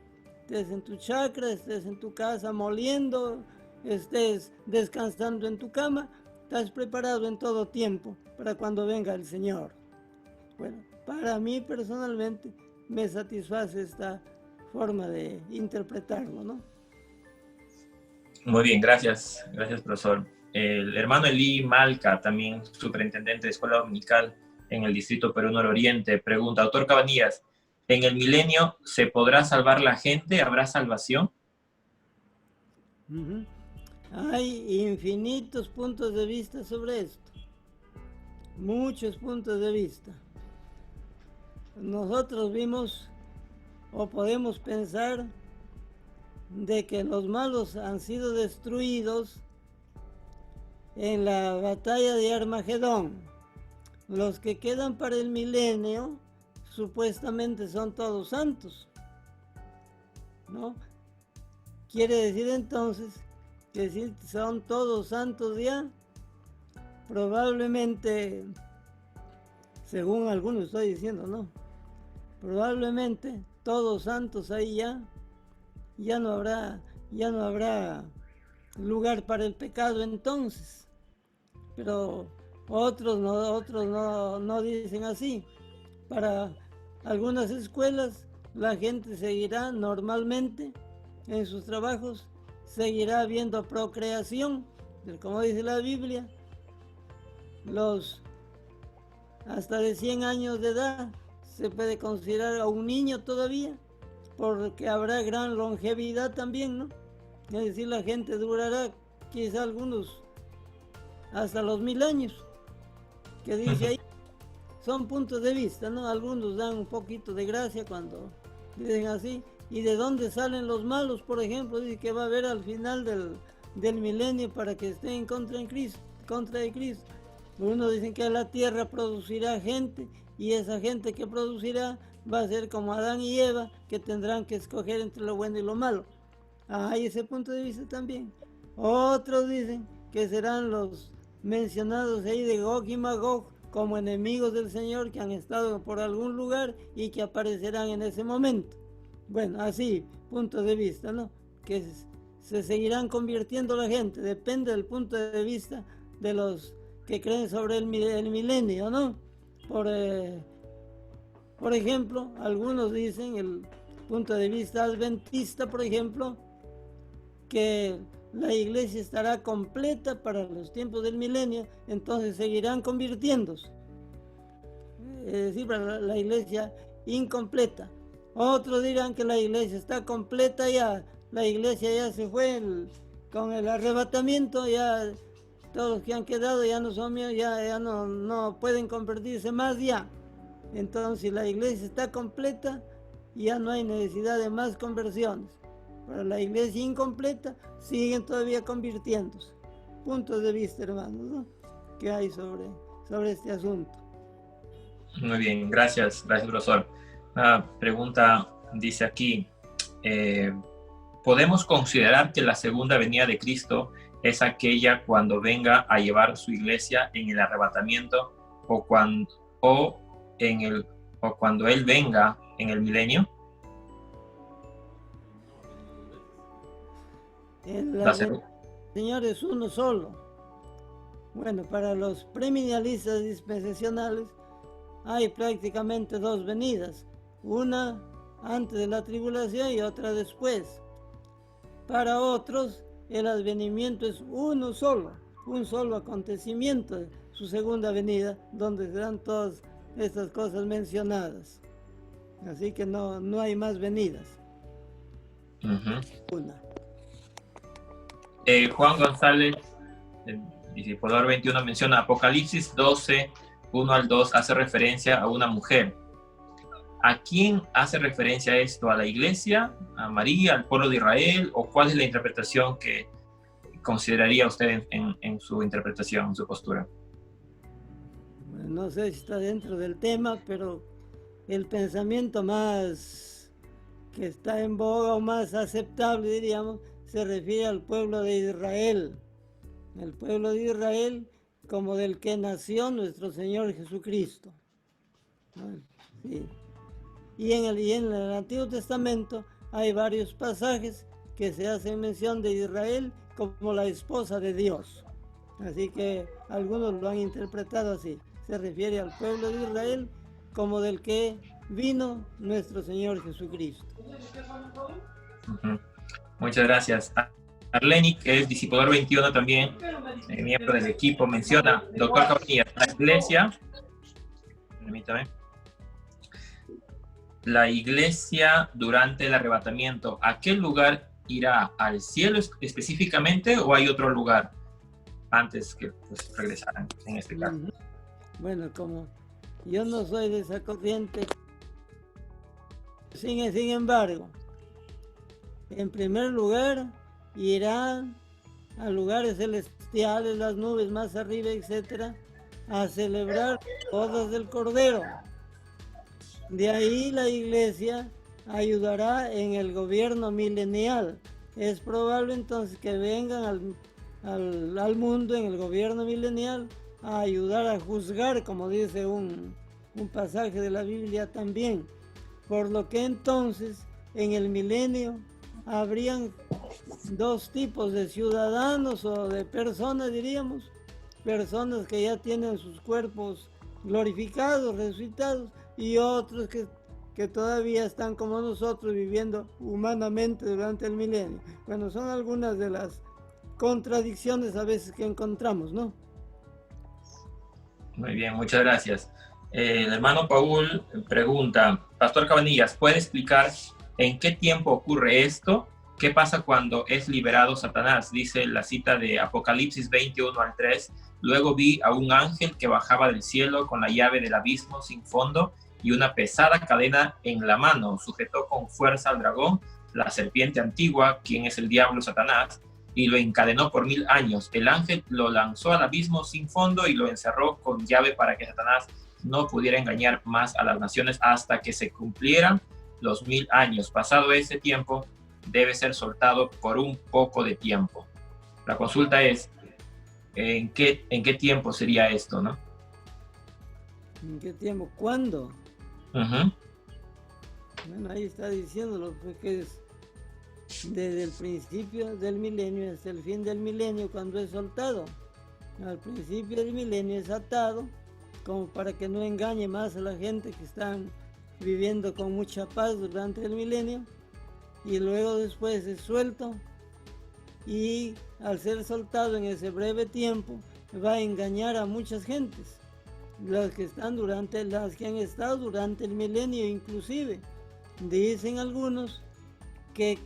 Estés en tu chacra, estés en tu casa moliendo, estés descansando en tu cama, estás preparado en todo tiempo para cuando venga el Señor. Bueno, para mí personalmente me satisface esta forma de interpretarlo, ¿no? Muy bien, gracias, profesor. El hermano Eli Malca, también superintendente de escuela dominical en el distrito Perú Nororiente, pregunta, doctor Cabanillas, ¿en el milenio se podrá salvar la gente? ¿Habrá salvación? Hay infinitos puntos de vista sobre esto, muchos puntos de vista. Nosotros vimos o podemos pensar de que los malos han sido destruidos en la batalla de Armagedón. Los que quedan para el milenio supuestamente son todos santos, ¿no? Quiere decir entonces que si son todos santos ya, probablemente, según algunos estoy diciendo, ¿no? Probablemente todos santos ahí ya no habrá lugar para el pecado entonces. Pero otros no dicen así. Para algunas escuelas la gente seguirá normalmente en sus trabajos, seguirá habiendo procreación, como dice la Biblia, los hasta de 100 años de edad se puede considerar a un niño todavía, porque habrá gran longevidad también, ¿no? Es decir, la gente durará quizá algunos hasta los 1000 años, que dice ahí. Son puntos de vista, ¿no? Algunos dan un poquito de gracia cuando dicen así. ¿Y de dónde salen los malos? Por ejemplo, dice que va a haber al final del milenio para que estén en contra de Cristo. Unos dicen que la tierra producirá gente, y esa gente que producirá va a ser como Adán y Eva, que tendrán que escoger entre lo bueno y lo malo. Hay ese punto de vista también. Otros dicen que serán los mencionados ahí de Gog y Magog, como enemigos del Señor, que han estado por algún lugar y que aparecerán en ese momento. Bueno, así, punto de vista, ¿no? Que se seguirán convirtiendo la gente, depende del punto de vista de los que creen sobre el milenio, ¿no? Por ejemplo, algunos dicen, el punto de vista adventista, por ejemplo, que la iglesia estará completa para los tiempos del milenio, entonces seguirán convirtiéndose. Es decir, para la iglesia incompleta. Otros dirán que la iglesia está completa ya, la iglesia ya se fue con el arrebatamiento, ya todos los que han quedado ya no son míos, ya no pueden convertirse más ya. Entonces, la iglesia está completa, ya no hay necesidad de más conversiones. Para la iglesia incompleta, siguen todavía convirtiéndose. Puntos de vista, hermanos, ¿no? Que hay sobre este asunto. Muy bien, gracias, profesor. Una pregunta dice aquí, ¿podemos considerar que la segunda venida de Cristo es aquella cuando venga a llevar su iglesia en el arrebatamiento o cuando Él venga en el milenio? El Señor es uno solo. Bueno, para los premilenialistas dispensacionales hay prácticamente dos venidas, una antes de la tribulación y otra después. Para otros, el advenimiento es uno solo, un solo acontecimiento, su segunda venida, donde se dan todas estas cosas mencionadas. Así que no hay más venidas. Una. Juan González, el discipulador 21, menciona Apocalipsis 12, 1 al 2, hace referencia a una mujer. ¿A quién hace referencia esto? ¿A la iglesia? ¿A María? ¿Al pueblo de Israel? ¿O cuál es la interpretación que consideraría usted en su interpretación, en su postura? No sé si está dentro del tema, pero el pensamiento más que está en boga o más aceptable, diríamos, se refiere al pueblo de Israel. El pueblo de Israel como del que nació nuestro Señor Jesucristo. Sí. Y en el Antiguo Testamento hay varios pasajes que se hacen mención de Israel como la esposa de Dios. Así que algunos lo han interpretado así. Se refiere al pueblo de Israel como del que vino nuestro Señor Jesucristo. Muchas gracias. Arleni, que es discipulador 21 también, miembro del equipo, menciona, doctor Cabanillas, la iglesia, permítame, la iglesia durante el arrebatamiento, ¿a qué lugar irá? ¿Al cielo específicamente o hay otro lugar antes que regresaran en este caso? Bueno, como yo no soy de esa corriente, sin embargo, en primer lugar, irán a lugares celestiales, las nubes más arriba, etcétera, a celebrar bodas del Cordero. De ahí la iglesia ayudará en el gobierno milenial. Es probable entonces que vengan al mundo en el gobierno milenial a ayudar a juzgar, como dice un pasaje de la Biblia también. Por lo que entonces en el milenio habrían dos tipos de ciudadanos o de personas, diríamos, personas que ya tienen sus cuerpos glorificados, resucitados, y otros que todavía están como nosotros viviendo humanamente durante el milenio. Bueno, son algunas de las contradicciones a veces que encontramos, ¿no? Muy bien, muchas gracias. El hermano Paul pregunta, Pastor Cabanillas, ¿puede explicar en qué tiempo ocurre esto? ¿Qué pasa cuando es liberado Satanás? Dice la cita de Apocalipsis 21 al 3, Luego vi a un ángel que bajaba del cielo con la llave del abismo sin fondo y una pesada cadena en la mano. Sujetó con fuerza al dragón, la serpiente antigua, quien es el diablo Satanás, y lo encadenó por 1000 años. El ángel lo lanzó al abismo sin fondo y lo encerró con llave para que Satanás no pudiera engañar más a las naciones hasta que se cumplieran los 1000 años. Pasado ese tiempo, debe ser soltado por un poco de tiempo. La consulta es, ¿en qué tiempo sería esto, no? ¿En qué tiempo? ¿Cuándo? Uh-huh. Bueno, ahí está diciéndolo, porque es desde el principio del milenio hasta el fin del milenio cuando es soltado. Al principio del milenio es atado, como para que no engañe más a la gente que están viviendo con mucha paz durante el milenio, y luego después es suelto, y al ser soltado en ese breve tiempo va a engañar a muchas gentes, las que han estado durante el milenio. Inclusive dicen algunos que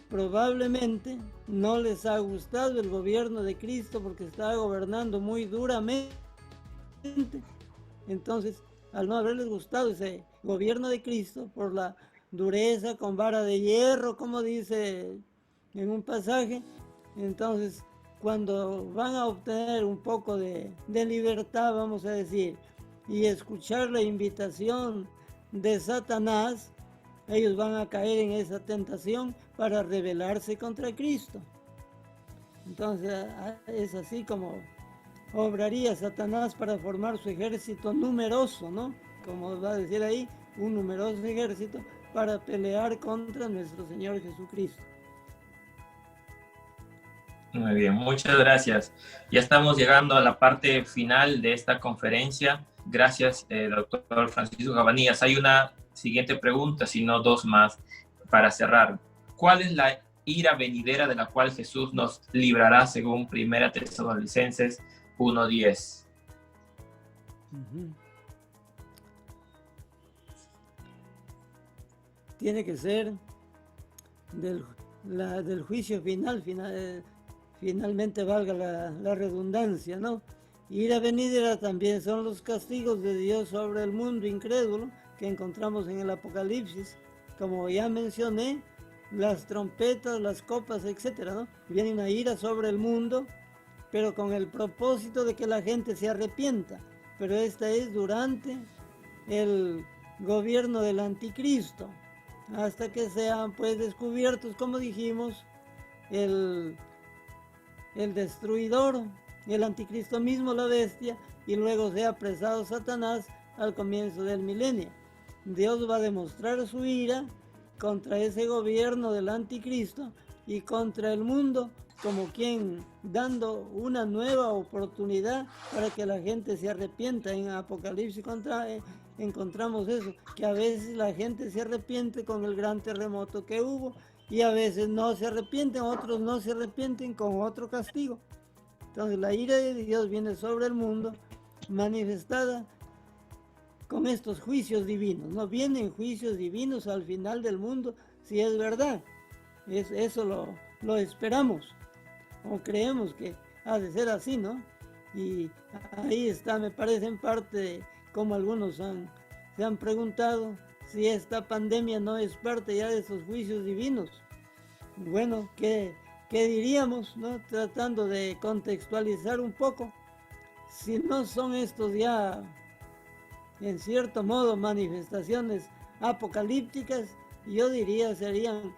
probablemente no les ha gustado el gobierno de Cristo porque está gobernando muy duramente. Entonces, al no haberles gustado ese gobierno de Cristo por la dureza con vara de hierro, como dice en un pasaje, entonces cuando van a obtener un poco de libertad, vamos a decir, y escuchar la invitación de Satanás, ellos van a caer en esa tentación para rebelarse contra Cristo. Entonces es así como obraría Satanás para formar su ejército numeroso, ¿no? Como va a decir ahí, un numeroso ejército para pelear contra nuestro Señor Jesucristo. Muy bien, muchas gracias. Ya estamos llegando a la parte final de esta conferencia. Gracias, doctor Francisco Cabanillas. Hay una siguiente pregunta, si no dos más, para cerrar. ¿Cuál es la ira venidera de la cual Jesús nos librará según 1 Tesalonicenses 1:10? Tiene que ser del juicio final, finalmente valga la redundancia, ¿no? Ira venidera también son los castigos de Dios sobre el mundo incrédulo que encontramos en el Apocalipsis. Como ya mencioné, las trompetas, las copas, etcétera, ¿no? Viene una ira sobre el mundo, pero con el propósito de que la gente se arrepienta. Pero esta es durante el gobierno del anticristo, hasta que sean pues descubiertos, como dijimos, el destruidor, el anticristo mismo, la bestia, y luego sea apresado Satanás al comienzo del milenio. Dios va a demostrar su ira contra ese gobierno del anticristo y contra el mundo, como quien dando una nueva oportunidad para que la gente se arrepienta. En Apocalipsis encontramos eso, que a veces la gente se arrepiente con el gran terremoto que hubo, y a veces no se arrepienten, otros no se arrepienten con otro castigo. Entonces la ira de Dios viene sobre el mundo manifestada con estos juicios divinos. No vienen juicios divinos al final del mundo, si es verdad. Eso lo esperamos, o creemos que ha de ser así, ¿no? Y ahí está, me parece, en parte, como algunos se han preguntado, si esta pandemia no es parte ya de esos juicios divinos. Bueno, ¿qué diríamos, no? Tratando de contextualizar un poco, si no son estos ya, en cierto modo, manifestaciones apocalípticas, yo diría serían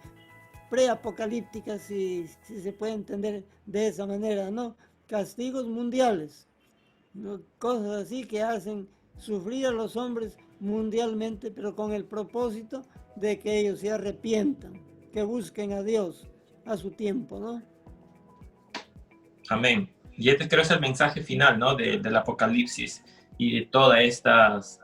preapocalípticas, si se puede entender de esa manera, ¿no? Castigos mundiales, ¿no? Cosas así que hacen sufrir a los hombres mundialmente, pero con el propósito de que ellos se arrepientan, que busquen a Dios a su tiempo, ¿no? Amén. Y este creo es el mensaje final, ¿no? Del Apocalipsis y de todas estas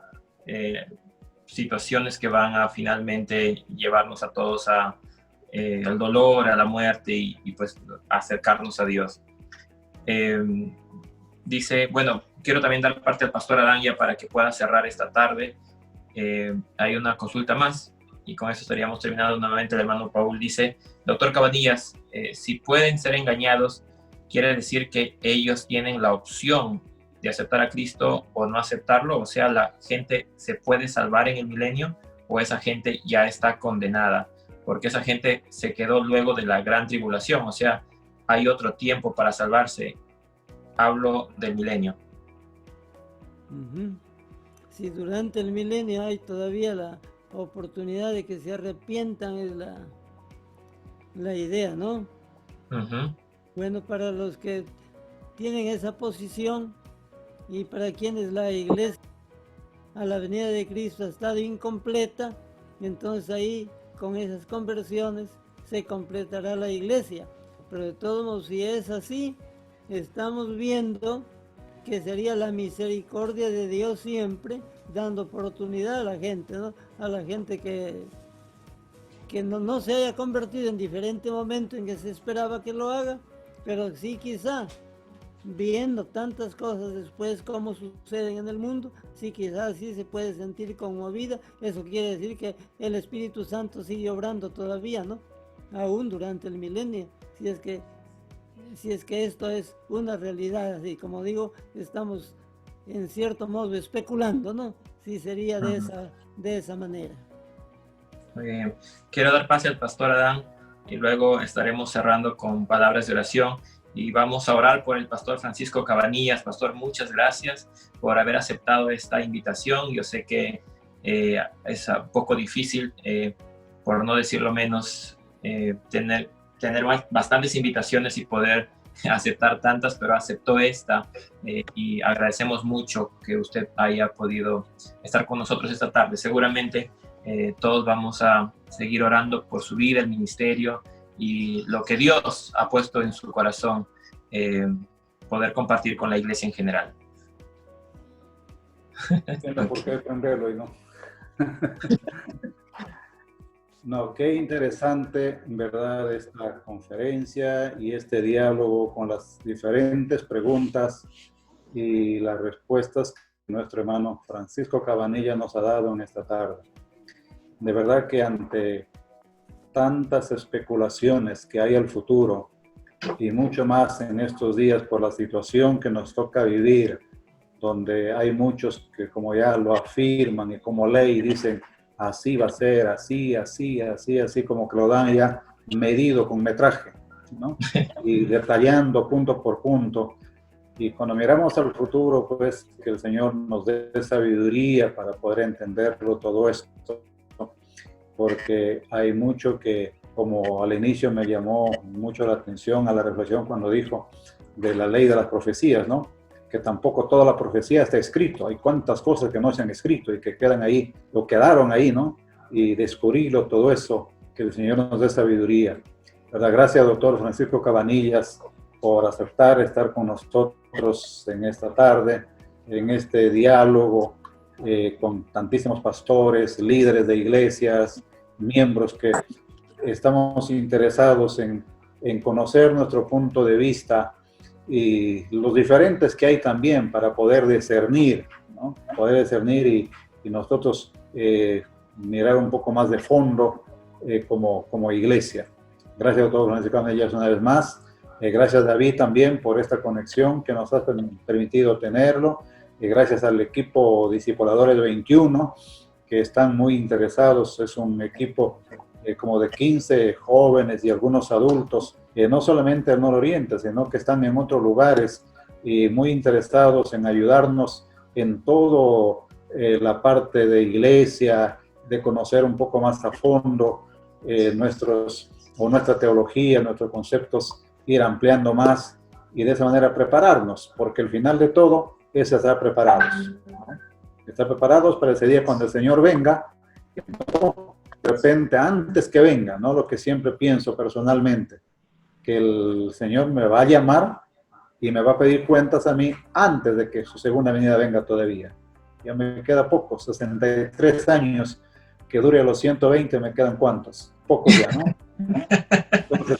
situaciones que van a finalmente llevarnos a todos al dolor, a la muerte y pues acercarnos a Dios. Dice, bueno, quiero también dar parte al pastor Adán ya para que pueda cerrar esta tarde. Hay una consulta más y con eso estaríamos terminando. Nuevamente el hermano Paul dice, doctor Cabanillas, si pueden ser engañados, quiere decir que ellos tienen la opción de aceptar a Cristo o no aceptarlo, o sea, la gente se puede salvar en el milenio o esa gente ya está condenada, porque esa gente se quedó luego de la gran tribulación, o sea, hay otro tiempo para salvarse. Hablo del milenio. Si durante el milenio hay todavía la oportunidad de que se arrepientan, es la idea, ¿no? Bueno, para los que tienen esa posición y para quienes la iglesia a la venida de Cristo ha estado incompleta, entonces ahí con esas conversiones se completará la iglesia. Pero de todos modos, si es así, estamos viendo que sería la misericordia de Dios siempre dando oportunidad a la gente, ¿no? A la gente que no se haya convertido en diferente momento en que se esperaba que lo haga, pero sí quizá viendo tantas cosas después como suceden en el mundo, sí quizás sí se puede sentir conmovida. Eso quiere decir que el Espíritu Santo sigue obrando todavía, ¿no? Aún durante el milenio, si es que esto es una realidad, así como digo, estamos en cierto modo especulando, ¿no? Si sería de esa manera. Muy bien. Quiero dar pase al pastor Adán y luego estaremos cerrando con palabras de oración y vamos a orar por el pastor Francisco Cabanillas. Pastor, muchas gracias por haber aceptado esta invitación. Yo sé que es un poco difícil, por no decirlo menos, tener bastantes invitaciones y poder aceptar tantas, pero aceptó esta y agradecemos mucho que usted haya podido estar con nosotros esta tarde. Seguramente todos vamos a seguir orando por su vida, el ministerio y lo que Dios ha puesto en su corazón, poder compartir con la iglesia en general. Tiene por qué aprenderlo y no. No, qué interesante, en verdad, esta conferencia y este diálogo con las diferentes preguntas y las respuestas que nuestro hermano Francisco Cabanilla nos ha dado en esta tarde. De verdad que ante tantas especulaciones que hay al futuro y mucho más en estos días por la situación que nos toca vivir, donde hay muchos que como ya lo afirman y como ley dicen, así va a ser, así, como que lo dan ya medido con metraje, ¿no? Y detallando punto por punto. Y cuando miramos al futuro, pues que el Señor nos dé sabiduría para poder entenderlo todo esto, porque hay mucho que, como al inicio me llamó mucho la atención a la reflexión cuando dijo de la ley de las profecías, ¿no? Que tampoco toda la profecía está escrito. Hay cuantas cosas que no se han escrito y que quedan ahí, o quedaron ahí, ¿no? Y descubrirlo, todo eso, que el Señor nos dé sabiduría. ¿Verdad? Gracias, doctor Francisco Cabanillas, por aceptar estar con nosotros en esta tarde, en este diálogo con tantísimos pastores, líderes de iglesias, miembros que estamos interesados en conocer nuestro punto de vista y los diferentes que hay también para poder discernir, ¿no? Poder discernir y nosotros mirar un poco más de fondo como iglesia. Gracias a todos, Francisco Cabanillas, una vez más. Gracias, David, también por esta conexión que nos ha permitido tenerlo. Gracias al equipo Discipuladores 21, que están muy interesados. Es un equipo como de 15 jóvenes y algunos adultos, no solamente del Nororiente, sino que están en otros lugares y muy interesados en ayudarnos en todo la parte de iglesia, de conocer un poco más a fondo nuestra teología, nuestros conceptos, ir ampliando más y de esa manera prepararnos, porque el final de todo es estar preparados, ¿no? Estar preparados para ese día cuando el Señor venga, no de repente antes que venga, ¿no? Lo que siempre pienso personalmente, que el Señor me va a llamar y me va a pedir cuentas a mí antes de que su segunda venida venga todavía. Ya me queda poco, 63 años, que dure a los 120, me quedan ¿cuántos? Pocos ya, ¿no? Entonces,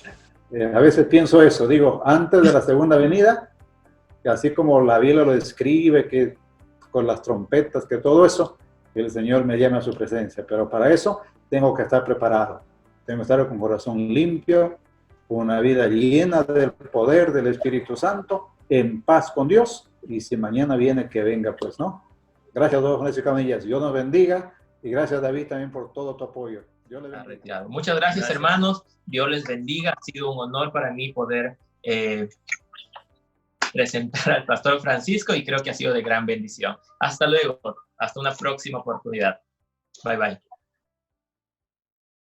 a veces pienso eso, digo, antes de la segunda venida, que así como la Biblia lo describe, que con las trompetas, que todo eso, el Señor me llame a su presencia, pero para eso tengo que estar preparado, tengo que estar con corazón limpio, con una vida llena del poder del Espíritu Santo, en paz con Dios y si mañana viene, que venga, pues, ¿no? Gracias a todos, Juanes y Camillas. Dios nos bendiga, y gracias, David, también por todo tu apoyo. Dios les bendiga. Retirado. Muchas gracias, hermanos. Dios les bendiga. Ha sido un honor para mí poder presentar al pastor Francisco y creo que ha sido de gran bendición. Hasta luego. Hasta una próxima oportunidad. Bye, bye.